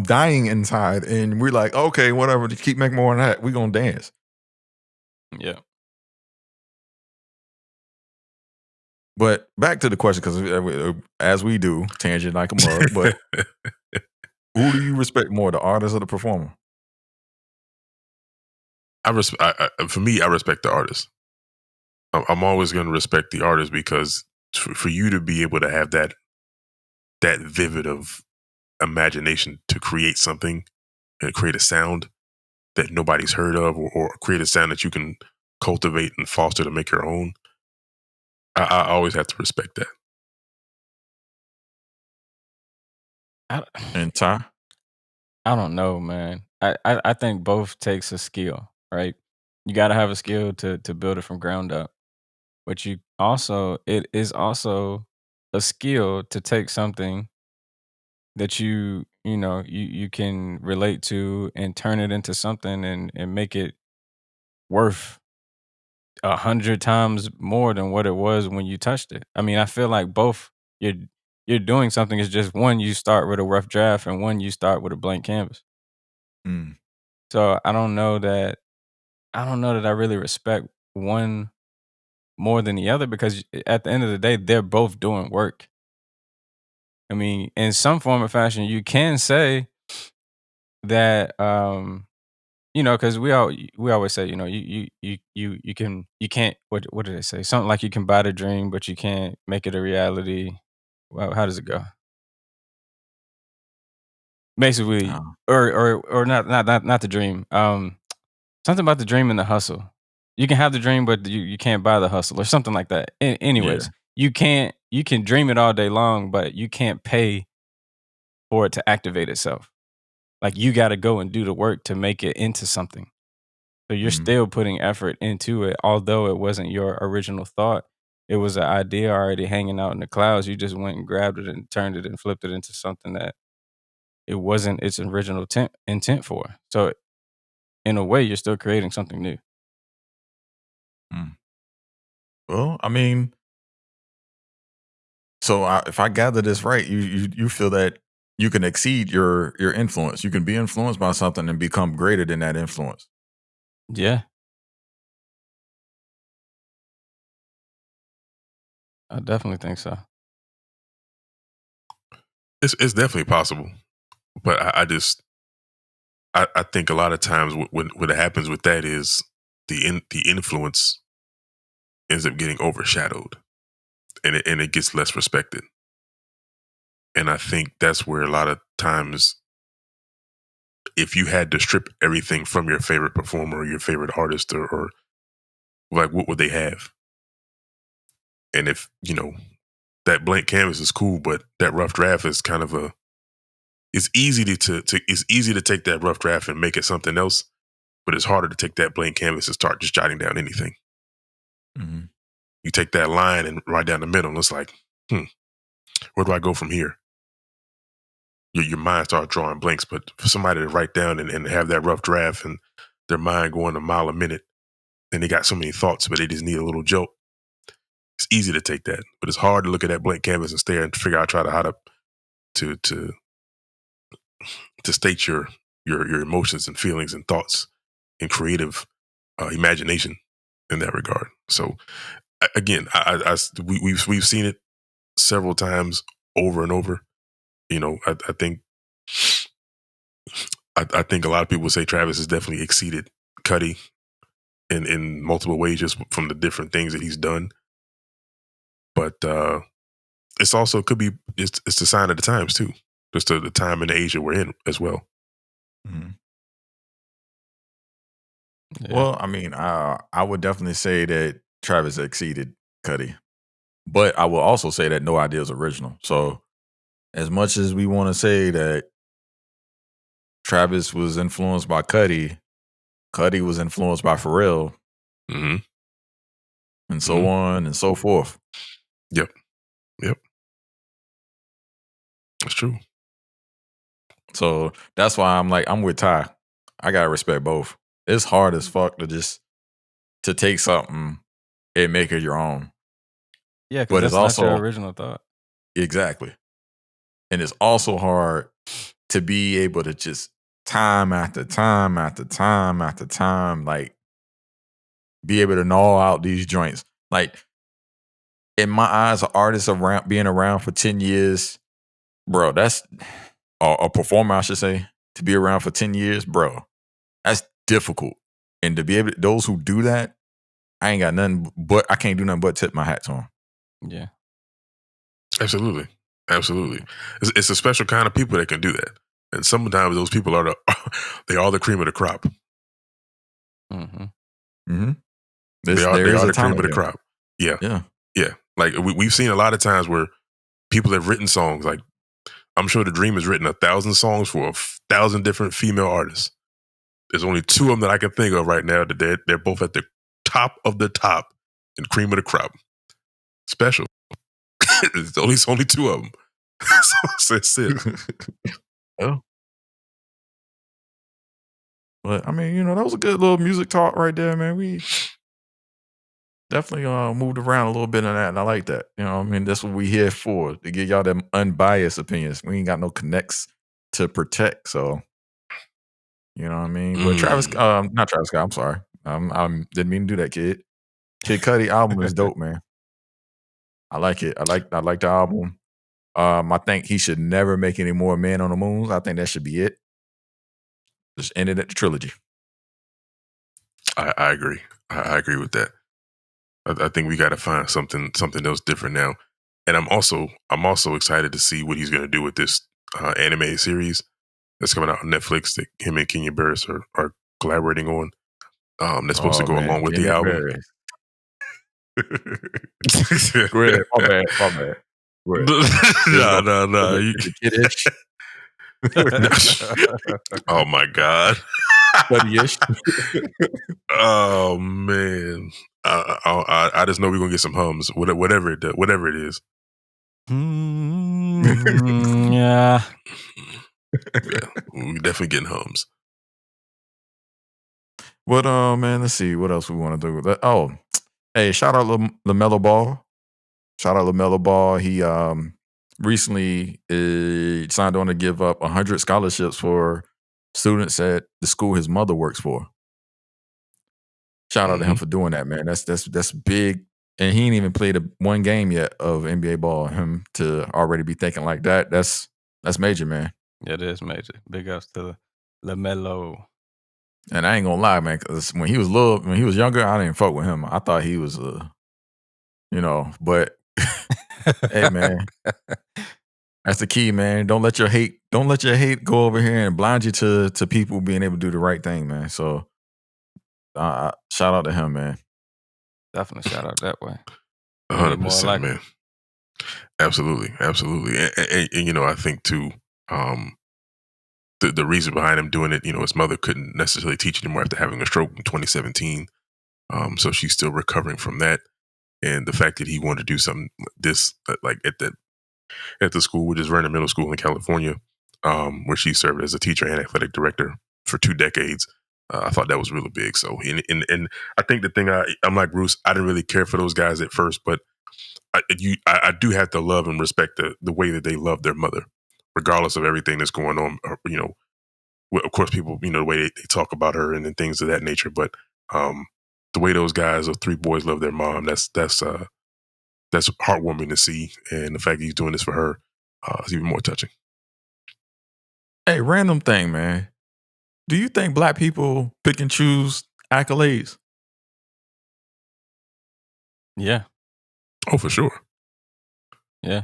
dying inside, and we're like, okay, whatever, just keep making more of that. We're gonna dance. Yeah. But back to the question, because as we do, tangent like a mug, but who do you respect more, the artist or the performer? For me, I respect the artist. I'm always going to respect the artist, because for you to be able to have that vivid of imagination to create something and create a sound that nobody's heard of, or create a sound that you can cultivate and foster to make your own, I always have to respect that. And Ty? I don't know, man. I think both takes a skill, right? You got to have a skill to build it from ground up. But it is also a skill to take something that you can relate to and turn it into something and make it worth 100 times more than what it was when you touched it. I mean, I feel like both you're doing something. Is just one, you start with a rough draft, and one, you start with a blank canvas. So I don't know that I really respect one more than the other, because at the end of the day, they're both doing work. I mean, in some form or fashion, you can say that, because we always say, you can't. What did they say? Something like you can buy the dream, but you can't make it a reality. Well, how does it go? Basically, or not the dream. Something about the dream and the hustle. You can have the dream, but you can't buy the hustle, or something like that. Anyways, you can dream it all day long, but you can't pay for it to activate itself. Like, you got to go and do the work to make it into something. So you're still putting effort into it, although it wasn't your original thought. It was an idea already hanging out in the clouds. You just went and grabbed it and turned it and flipped it into something that it wasn't its original intent for. So in a way, you're still creating something new. Well, I mean, so if I gather this right, you feel that you can exceed your influence. You can be influenced by something and become greater than that influence. Yeah. I definitely think so. It's definitely possible, but I think a lot of times what happens with that is the influence ends up getting overshadowed, and it gets less respected. And I think that's where a lot of times, if you had to strip everything from your favorite performer or your favorite artist, or like, what would they have? And if that blank canvas is cool, but that rough draft is kind of it's easy it's easy to take that rough draft and make it something else, but it's harder to take that blank canvas and start just jotting down anything. Mhm. You take that line and right down the middle, and it's like, where do I go from here? Your mind starts drawing blanks, but for somebody to write down and have that rough draft and their mind going a mile a minute, and they got so many thoughts, but they just need a little jolt. It's easy to take that, but it's hard to look at that blank canvas and stare and figure out how to state your emotions and feelings and thoughts and creative imagination in that regard. So again, we've seen it several times over and over. I think I think a lot of people say Travis has definitely exceeded Cudi in multiple ways, just from the different things that he's done. But it's also could be it's the sign of the times too, just the time and the age that we're in as well. Mhm. Yeah. Well, I mean, I would definitely say that Travis exceeded Cudi, but I will also say that No Idea is original. So, as much as we want to say that Travis was influenced by Cudi, Cudi was influenced by Pharrell, Mm-hmm. and so on and so forth. Yep. That's true. So that's why I'm with Ty. I gotta respect both. It's hard as fuck to take something and make it your own. Yeah, But because it's that's not your also original thought. exactly, and it's also hard to be able to just time after time after time after time, like, be able to gnaw out these joints. Like, in my eyes, an artist being around for 10 years, bro, that's a performer, I should say, to be around for 10 years, bro, that's difficult. And to be able those who do that, I ain't got nothing but I can't do nothing but tip my hat to them. Yeah. Absolutely. It's a special kind of people that can do that, and sometimes those people are they are the cream of the crop. Mm-hmm. Mm-hmm. They are the cream of the crop. Yeah. Yeah. Like we've seen a lot of times where people have written songs. Like, I'm sure The Dream has written 1,000 songs for 1,000 different female artists. There's only 2 of them that I can think of right now that they're both at the top of the top and cream of the crop. Special. It's only 2 of them. So that's it. Oh. But I mean, that was a good little music talk right there, man. We definitely moved around a little bit on that, and I like that. I mean, that's what we here for, to give y'all them unbiased opinions. We ain't got no connects to protect, so you know what I mean. But not Travis Scott. I'm sorry, I didn't mean to do that, kid. Kid Cudi album is dope, man. I like it. I like the album. I think he should never make any more Man on the Moons. I think that should be it. Just end it at the trilogy. I agree. I agree with that. I think we got to find something else different now. And I'm also excited to see what he's going to do with this anime series that's coming out on Netflix that him and Kenya Barris are collaborating on. That's supposed to go along with the album. Go ahead. My bad. Go ahead. No. Kiddish. Oh my God. Buddy-ish. Oh man. I just know we're gonna get some hums, whatever it is. Yeah. Yeah, we definitely getting hums. What man, let's see what else we want to do with that. Oh, hey, shout out LaMelo Ball. He recently signed on to give up 100 scholarships for students at the school his mother works for. Shout out to him for doing that, man. That's big. And he ain't even played one game yet of NBA ball. Him to already be thinking like that, that's major, man. Yeah, it is major. Big ups to LaMelo. And I ain't gonna lie, man, because when he was younger, I didn't fuck with him. I thought he was but hey, man, that's the key, man. Don't let your hate go over here and blind you to people being able to do the right thing, man. So shout out to him, man. Definitely shout out that way. 100%, man. Absolutely. And I think too, the reason behind him doing it, his mother couldn't necessarily teach anymore after having a stroke in 2017. So she's still recovering from that. And the fact that he wanted to do something this like at the school, which is Vernon Middle School in California, where she served as a teacher and athletic director for 2 decades. I thought that was really big. So, and I think the thing I'm like Bruce, I didn't really care for those guys at first, but I do have to love and respect the way that they love their mother, regardless of everything that's going on. Of course, people, the way they talk about her and things of that nature. But the way those guys, those 3 boys, love their mom, that's heartwarming to see. And the fact that he's doing this for her is even more touching. Hey, random thing, man. Do you think black people pick and choose accolades? Yeah. Oh, for sure. Yeah.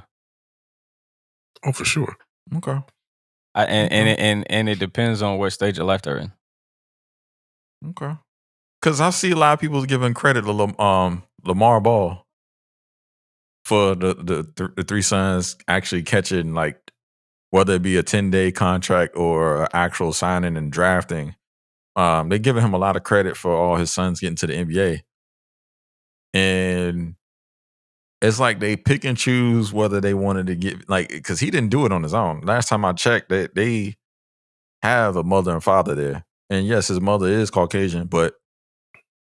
Oh, for sure. Okay. And it depends on what stage of life they're in. Okay. Because I see a lot of people giving credit to Lamar Ball for the 3 sons actually catching, like, whether it be a 10-day contract or actual signing and drafting. They're giving him a lot of credit for all his sons getting to the NBA. And it's like they pick and choose whether they wanted to get, like, because he didn't do it on his own. Last time I checked, they have a mother and father there. And yes, his mother is Caucasian, but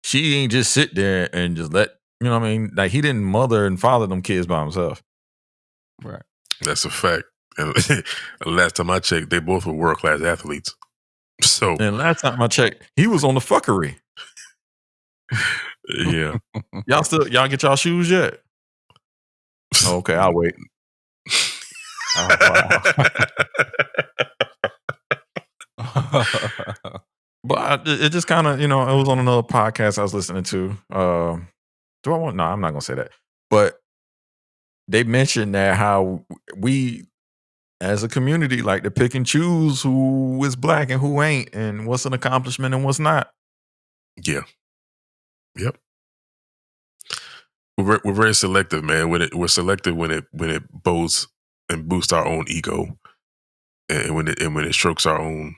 she ain't just sit there and just let, you know what I mean? Like, he didn't mother and father them kids by himself. Right. That's a fact. And last time I checked, they both were world-class athletes. So, and last time I checked, he was on the fuckery. Yeah. Y'all get y'all shoes yet? Oh, okay, I'll wait. Oh, wow. But it just kind of, it was on another podcast I was listening to. No, I'm not going to say that. But they mentioned that how we, as a community, like to pick and choose who is black and who ain't, and what's an accomplishment and what's not. Yeah. Yep. We're very selective, man. We're selective when it boasts and boosts our own ego, and when it strokes our own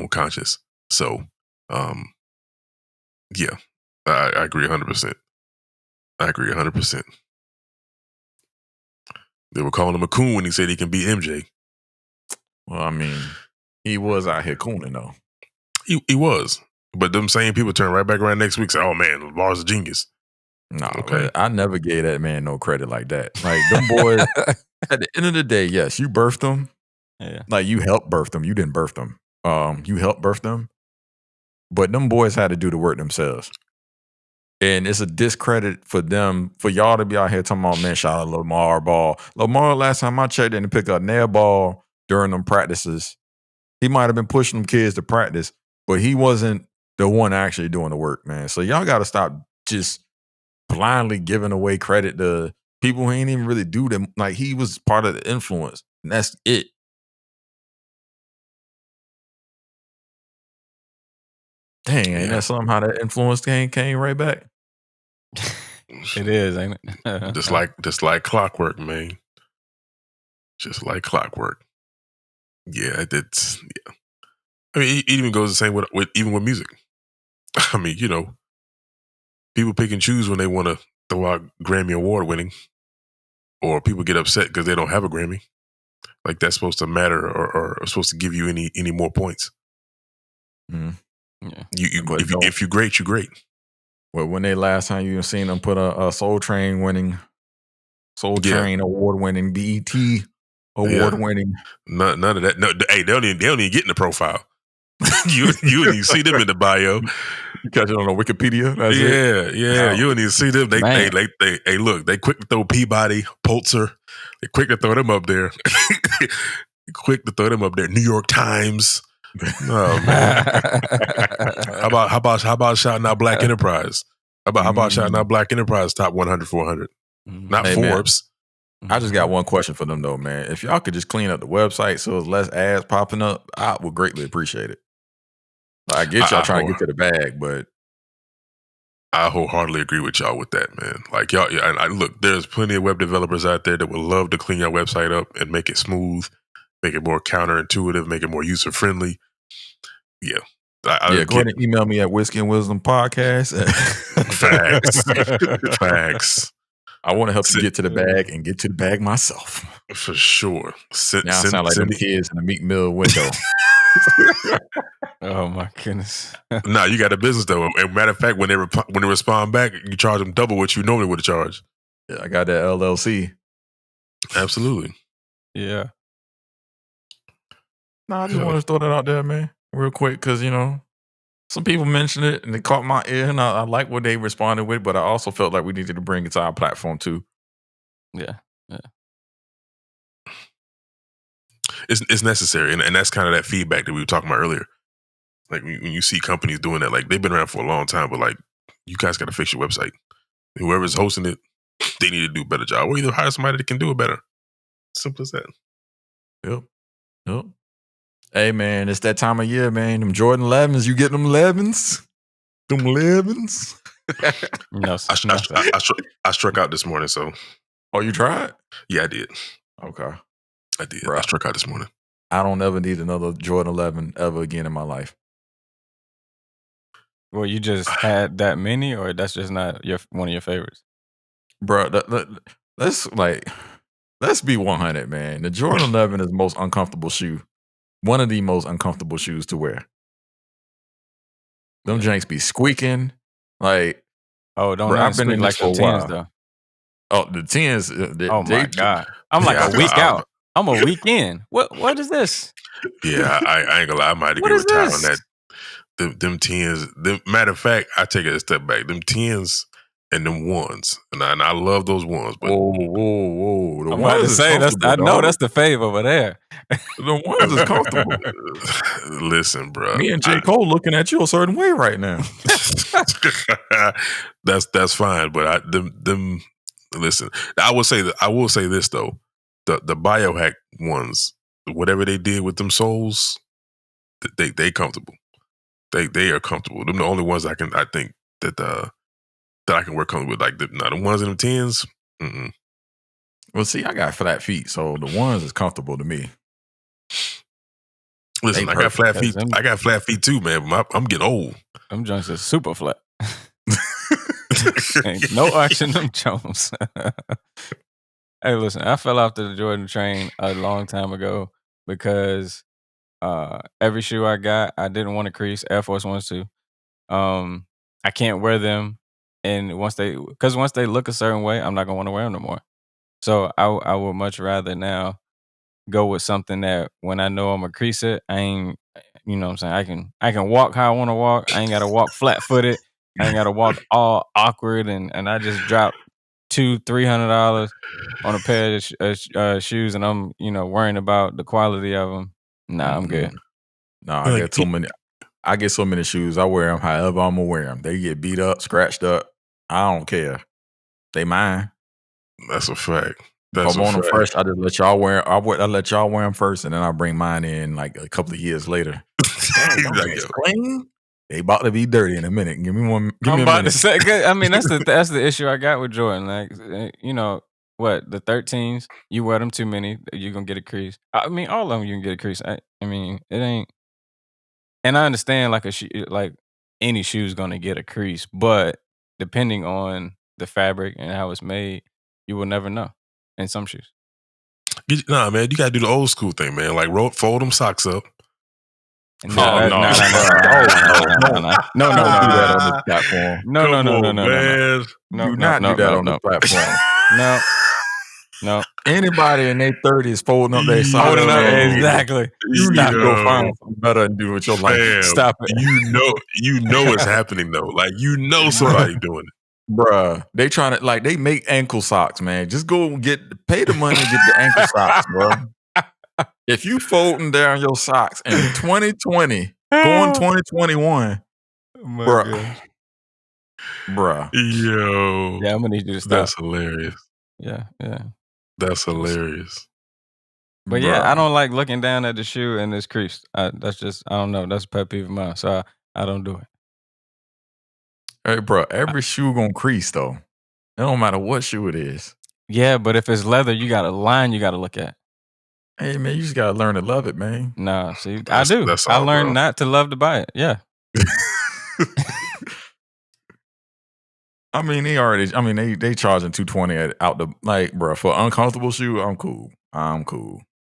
conscience. So, yeah, I agree 100%. I agree 100%. They were calling him a coon when he said he can beat MJ. Well, I mean, he was out here cooning though. He was, but them same people turn right back around next week and say, "Oh man, Lamar's a genius." No, okay. I never gave that man no credit like that. Like, them boys, at the end of the day, yes, you birthed them. Yeah. Like, you helped birth them. You didn't birth them. You helped birth them. But them boys had to do the work themselves. And it's a discredit for them, for y'all to be out here talking about, man, shout out Lamar Ball. Lamar, last time I checked, didn't pick up nail ball during them practices. He might have been pushing them kids to practice, but he wasn't the one actually doing the work, man. So y'all got to stop just blindly giving away credit to people who ain't even really do them. Like, he was part of the influence, and that's it. Dang, ain't that somehow that influence came right back? It is, ain't it? just like clockwork, man. Just like clockwork. Yeah, that's yeah. I mean, it even goes the same with even with music. I mean, people pick and choose when they want to throw out Grammy award winning, or people get upset because they don't have a Grammy. Like, that's supposed to matter or supposed to give you any more points. Mm-hmm. Yeah. If you're great, you're great. Well, when they last time you seen them put a Soul Train award winning BET award winning? None of that. No, hey, they don't even get in the profile. you didn't even see them in the bio. You catch it on the Wikipedia. That's it. Yeah. You didn't even see them. They look. They quick to throw Peabody, Pulitzer. They quick to throw them up there. Quick to throw them up there. New York Times. No, man. How about shouting out Black Enterprise? How about shouting out Black Enterprise top 100, 400? Not Hey, man. Forbes. I just got one question for them though, man. If y'all could just clean up the website so there's less ads popping up, I would greatly appreciate it. I get y'all trying to get to the bag, but I wholeheartedly agree with y'all with that, man. Like y'all, look, there's plenty of web developers out there that would love to clean your website up and make it smooth, make it more counterintuitive, make it more user friendly. Yeah. Go ahead and email me at Whiskey and Wisdom Podcast. Facts. I want to help you get to the bag and get to the bag myself. For sure. Now I sound like them kids in the Meek Mill window. Oh my goodness. Nah, you got a business though. And matter of fact, when they respond back, you charge them double what you normally would have charged. Yeah, I got that LLC. Absolutely. Yeah. No, I just want to throw that out there, man, real quick, because some people mentioned it and it caught my ear, and I like what they responded with, but I also felt like we needed to bring it to our platform too. Yeah. It's necessary, and that's kind of that feedback that we were talking about earlier. Like when you see companies doing that, like they've been around for a long time, but like you guys got to fix your website. Whoever's hosting it, they need to do a better job, or either hire somebody that can do it better. Simple as that. Yep. Hey man, it's that time of year, man. Them Jordan 11s, you get them 11s? Them 11s? No, I struck out this morning, so. Oh, you tried? Yeah, I did. Okay. I did. Bruh. I struck out this morning. I don't ever need another Jordan 11 ever again in my life. Well, you just had that many, or that's just not one of your favorites? Bro, let's be 100, man. The Jordan 11 is the most uncomfortable shoe. One of the most uncomfortable shoes to wear. Them janks be squeaking. Like, don't I've been in like the 10s though. Oh, the 10s. Oh my God. I'm like a week out. I'm a week in. What is this? Yeah, I ain't gonna lie. I might get retired on that. Them 10s. Matter of fact, I take it a step back. Them 10s and them ones, and I love those ones. But whoa! I'm about to say that's the fave over there. The ones is comfortable. Listen, bro. Me and J. Cole looking at you a certain way right now. That's fine, but them. Listen, I will say this though. The Biohack ones, whatever they did with them soles, they comfortable. They are comfortable. Them the only ones I think that I can work comfortable with. Like the ones in them 10s. Mm-mm. Well, see, I got flat feet, so the ones is comfortable to me. Listen, I got flat feet. I got flat feet too, man. I'm getting old. Them joints are super flat. Ain't no action them Jones. Hey, listen, I fell off the Jordan train a long time ago because every shoe I got, I didn't want to crease. Air Force Ones too. I can't wear them, and once they look a certain way, I'm not gonna want to wear them no more. So I would much rather now go with something that when I know I'm gonna crease it, I ain't, you know what I'm saying, I can walk how I want to walk. I ain't gotta walk flat footed. I ain't gotta walk all awkward, and I just dropped $200-$300 on a pair of shoes, and I'm worrying about the quality of them. Nah, I'm good. Nah, I got too many. I get so many shoes. I wear them however I'm gonna wear them. They get beat up, scratched up. I don't care. They mine. That's a fact. If I'm on them first, I just let y'all wear. I let y'all wear them first, and then I bring mine in like a couple of years later. Clean. They about to be dirty in a minute. Give me one. I'm about to say. I mean, that's the issue I got with Jordan. Like, what, the 13s? You wear them too many, you're gonna get a crease. I mean, all of them you can get a crease. I mean, it ain't. And I understand like any shoe's gonna get a crease, but depending on the fabric and how it's made, you will never know. In some shoes. Nah, man, you gotta do the old school thing, man. Like fold them socks up. No. Don't do that on this platform. No. Do not do that on this platform. No. Anybody in their 30s folding up their socks. Exactly. You need to go find something better and do with your life. Man, stop it. You know it's happening though. Like somebody doing it. Bruh, they trying to they make ankle socks, man. Just go pay the money and get the ankle socks, bro. If you folding down your socks in 2020, going 2021, My bruh, gosh. Yo, Yeah, I'm gonna need you to stop. that's hilarious. Yeah. That's hilarious. But yeah, I bruh. don't like looking down at the shoe and it's creased. That's just I don't know. That's a pet peeve of mine. So I don't do it. Hey, bro, every shoe gonna crease though. It don't matter what shoe it is. Yeah, but if it's leather, you got a line you got to look at. Hey, man, you just gotta learn to love it, man. Nah, see, I That's- do. that's I all, learned bro. not to love to buy it. Yeah. I mean, they charging $220 out the bro, for uncomfortable shoe. I'm cool.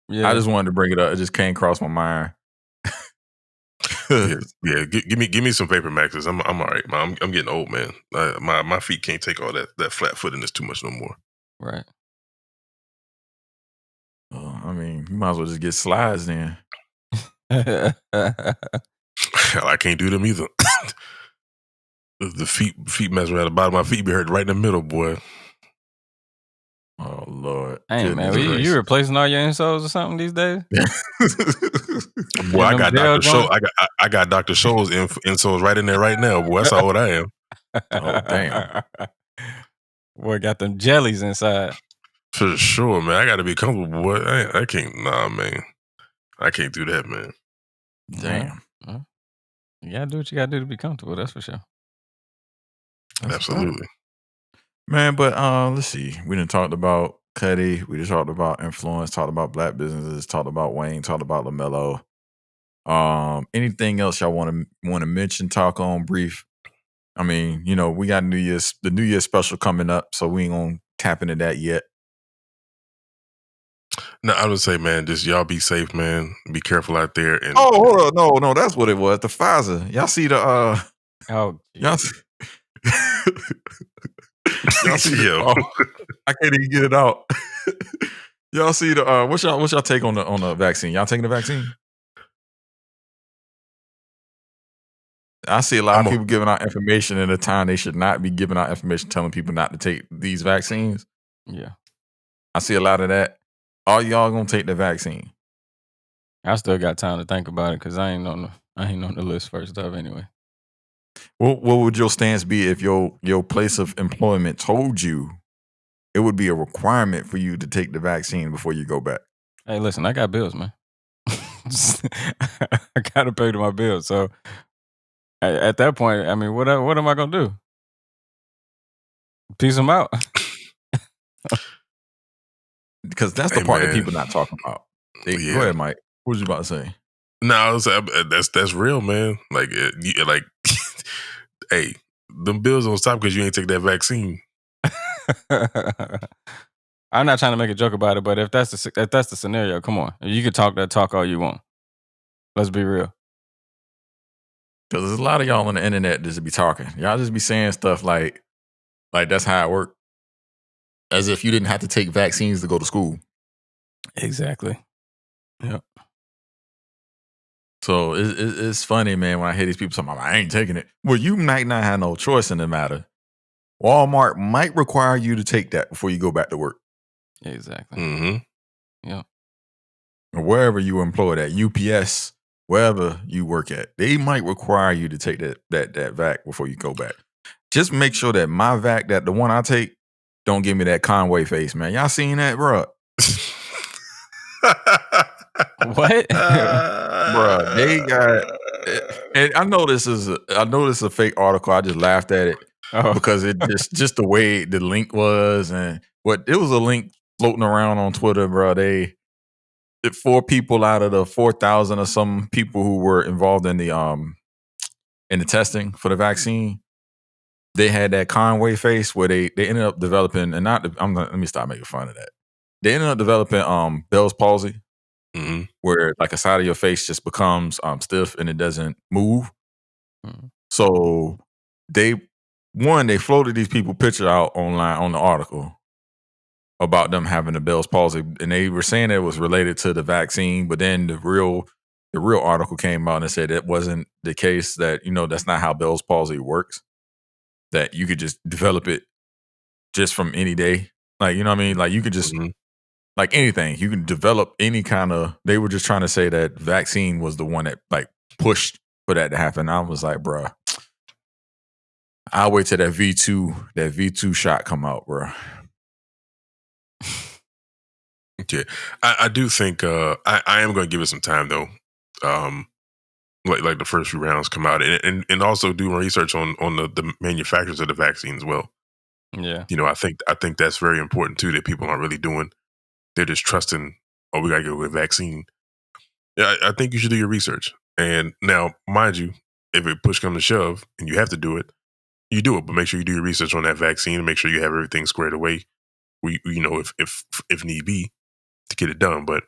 Yeah. I just wanted to bring it up. It just came across my mind. Yeah. Give me some Vapor Maxes. I'm all right, man. I'm getting old, man. My feet can't take all that flat footiness too much no more. Right. I mean, you might as well just get slides then. I can't do them either. The feet mess around the bottom of my feet be hurt right in the middle, boy. Oh Lord. Hey man, Goodness you replacing all your insoles or something these days? Boy, I got them Dr. gel Scholl. I got Dr. Scholl's insoles right in there right now, boy. That's how old I am. Oh, damn. Boy, got them jellies inside. For sure, man. I got to be comfortable, boy. I can't. Nah, man. I can't do that, man. Damn. You gotta do what you gotta do to be comfortable. That's for sure. Absolutely. Man, but let's see. We done talked about Cuddy. We just talked about influence, talked about black businesses, talked about Wayne, talked about LaMelo. Anything else y'all want to mention, talk on brief? I mean, we got the New Year's special coming up, so we ain't gonna tap into that yet. No, I would say, man, just y'all be safe, man. Be careful out there. And hold on, no, that's what it was. The Pfizer. Y'all see the Oh, y'all see, y'all see Yo. I can't even get it out. Y'all see the what's y'all take on the vaccine? Y'all taking the vaccine? I see a lot of people giving out information in a time they should not be giving out information, telling people not to take these vaccines. Yeah. I see a lot of that. All y'all gonna take the vaccine? I still got time to think about it because I ain't on the list first up anyway. What would your stance be if your place of employment told you it would be a requirement for you to take the vaccine before you go back? Hey, listen, I got bills, man. I gotta pay my bills. So at that point, I mean, what am I gonna do? Peace them out. Because that's the part that people not talking about. Go ahead, Mike. What was you about to say? No, that's real, man. Like, hey, them bills don't stop because you ain't take that vaccine. I'm not trying to make a joke about it, but if that's the scenario, come on, you can talk that talk all you want. Let's be real. Because there's a lot of y'all on the internet just be talking. Y'all just be saying stuff like that's how it worked. As if you didn't have to take vaccines to go to school. Exactly. Yep. So it's funny, man, when I hear these people talking about, I ain't taking it. Well, you might not have no choice in the matter. Walmart might require you to take that before you go back to work. Exactly. Mm-hmm. Yep. Or wherever you employed at, UPS, wherever you work at, they might require you to take that vac before you go back. Just make sure that my vac, that the one I take, don't give me that Conway face, man. Y'all seen that, bro? What? Bruh, they got, and I know this is a fake article. I just laughed at it because it just the way the link was, and it was a link floating around on Twitter, bro. They 4 people out of the 4,000 or some people who were involved in the testing for the vaccine, they had that Conway face where they ended up developing, and let me stop making fun of that. They ended up developing Bell's palsy. Mm-hmm. Where like a side of your face just becomes stiff and it doesn't move. Mm-hmm. So they floated these people picture out online on the article about them having the Bell's palsy, and they were saying it was related to the vaccine, but then the real article came out and said it wasn't the case, that that's not how Bell's palsy works, that you could just develop it just from any day, like, you know what I mean, like you could just like anything. You can develop any kind of. They were just trying to say that vaccine was the one that like pushed for that to happen. I was like, bruh, I'll wait till that V2 shot come out, bruh. Yeah, I do think I am going to give it some time though. Like the first few rounds come out, and also do research on the manufacturers of the vaccine as well. Yeah. I think that's very important too, that people aren't really doing. They're just trusting, oh, we gotta get a vaccine. Yeah, I think you should do your research. And now, mind you, if it push comes to shove and you have to do it, you do it. But make sure you do your research on that vaccine and make sure you have everything squared away. If need be, to get it done. But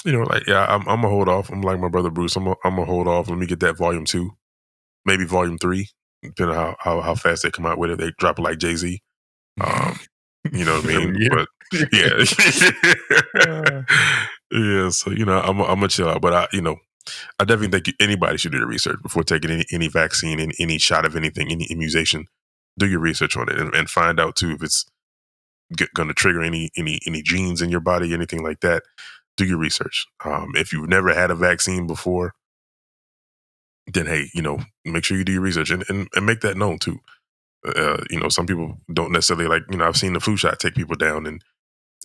I'm gonna hold off. I'm like my brother Bruce. I'm gonna hold off. Let me get that volume 2, maybe volume 3, depending on how fast they come out with it. They drop it like Jay-Z. You know what I mean? But yeah. Yeah, so I'm gonna chill out. But I definitely think anybody should do the research before taking any vaccine and any shot of anything, any immunization. Do your research on it and find out too if it's going to trigger any genes in your body, anything like that. Do your research. If you've never had a vaccine before, then hey, make sure you do your research and make that known too. Some people don't necessarily like. I've seen the flu shot take people down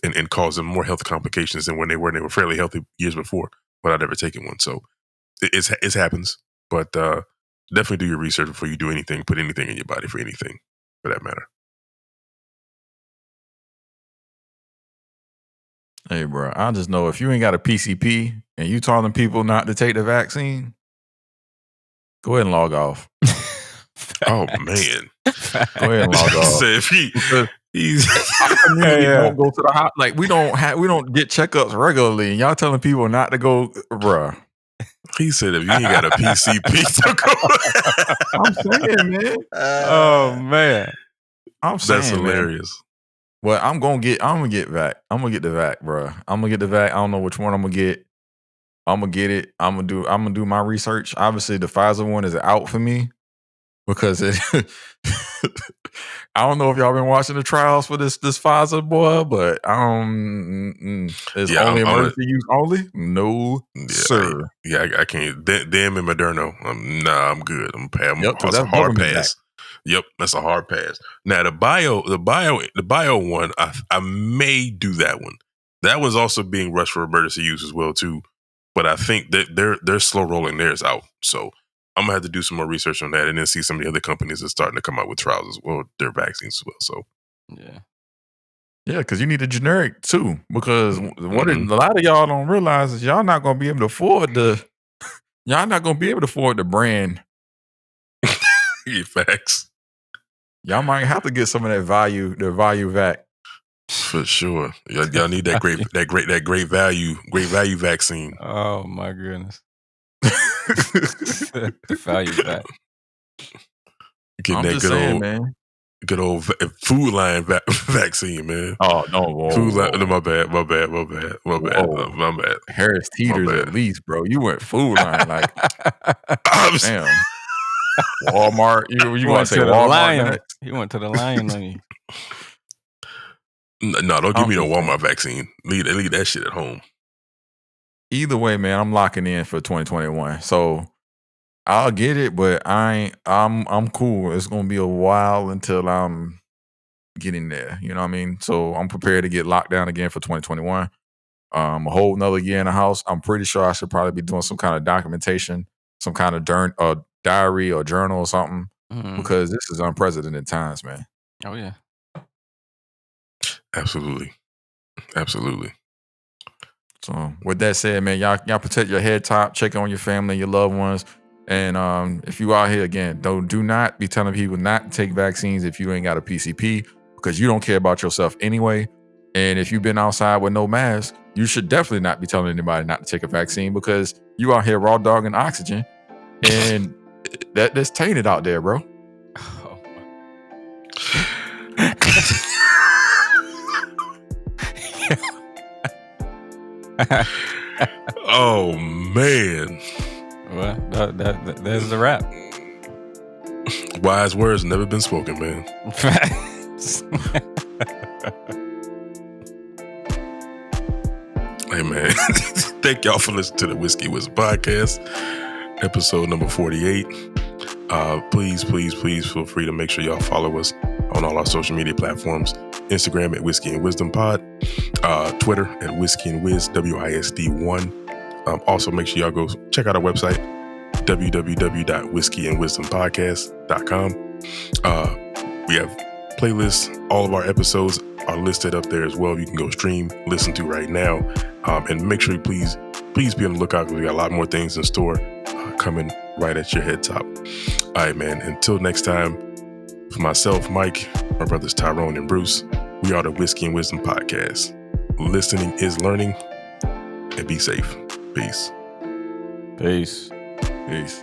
and cause them more health complications than when they were fairly healthy years before without ever taking one. So it happens, but definitely do your research before you do anything. Put anything in your body for anything, for that matter. Hey, bro, I just know if you ain't got a PCP and you telling people not to take the vaccine, go ahead and log off. Oh man, go ahead and log off. So if he's our community won't go to the hospital. Like we don't get checkups regularly, and y'all telling people not to go, bruh. He said if you ain't got a PCP, so go. I'm saying, man. Oh man, I'm saying, that's hilarious. Man. Well, I'm gonna get vac. I'm gonna get the vac, bruh. I'm gonna get the vac. I don't know which one I'm gonna get. I'm gonna get it. I'm gonna do my research. Obviously, the Pfizer one is out for me because it. I don't know if y'all been watching the trials for this Pfizer boy, but it's only emergency use only. No, sir. I can't. Them and Moderna. I'm good. That's a hard pass. Yep, that's a hard pass. Now the bio one, I may do that one. That one's also being rushed for emergency use as well too. But I think that they're slow rolling theirs out. So I'm gonna have to do some more research on that and then see some of the other companies that's starting to come out with trials as well, their vaccines as well. So yeah, because you need a generic too. Because what a lot of y'all don't realize is y'all not gonna be able to afford the brand. Facts. Y'all might have to get some of that value vac. For sure. Y'all need that great value vaccine. Oh my goodness. The value vac. Getting that good old Food Lion vaccine, man. Oh no, Food Lion. My bad. Harris Teeters at least, bro. You went Food Line, like damn. Walmart. You want to say Walmart? He went to the Lion on you. No, don't give me no Walmart vaccine. Leave that shit at home. Either way, man, I'm locking in for 2021. So I'll get it, but I'm cool. It's gonna be a while until I'm getting there. You know what I mean? So I'm prepared to get locked down again for 2021. A whole nother year in the house. I'm pretty sure I should probably be doing some kind of documentation, some kind of diary or journal or something, because this is unprecedented times, man. Oh yeah. Absolutely. So with that said, man, y'all protect your head top, check on your family and your loved ones. And if you out here again, do not be telling people not to take vaccines if you ain't got a PCP, because you don't care about yourself anyway. And if you've been outside with no mask, you should definitely not be telling anybody not to take a vaccine, because you out here raw dogging oxygen, and that's tainted out there, bro. Oh man. Well, there's the wrap. Wise words never been spoken, man. Hey, man. Thank y'all for listening to the Whiskey Wisdom Podcast, episode number 48. Please feel free to make sure y'all follow us on all our social media platforms. Instagram at Whiskey and Wisdom Pod, Twitter at Whiskey and Wiz, WISD1. Also, make sure y'all go check out our website, www.whiskeyandwisdompodcast.com. We have playlists. All of our episodes are listed up there as well. You can go stream, listen to right now. And make sure you please be on the lookout because we got a lot more things in store coming right at your head top. All right, man. Until next time, for myself, Mike, my brothers Tyrone and Bruce, we are the Whiskey and Wisdom Podcast. Listening is learning, and be safe. Peace. Peace. Peace.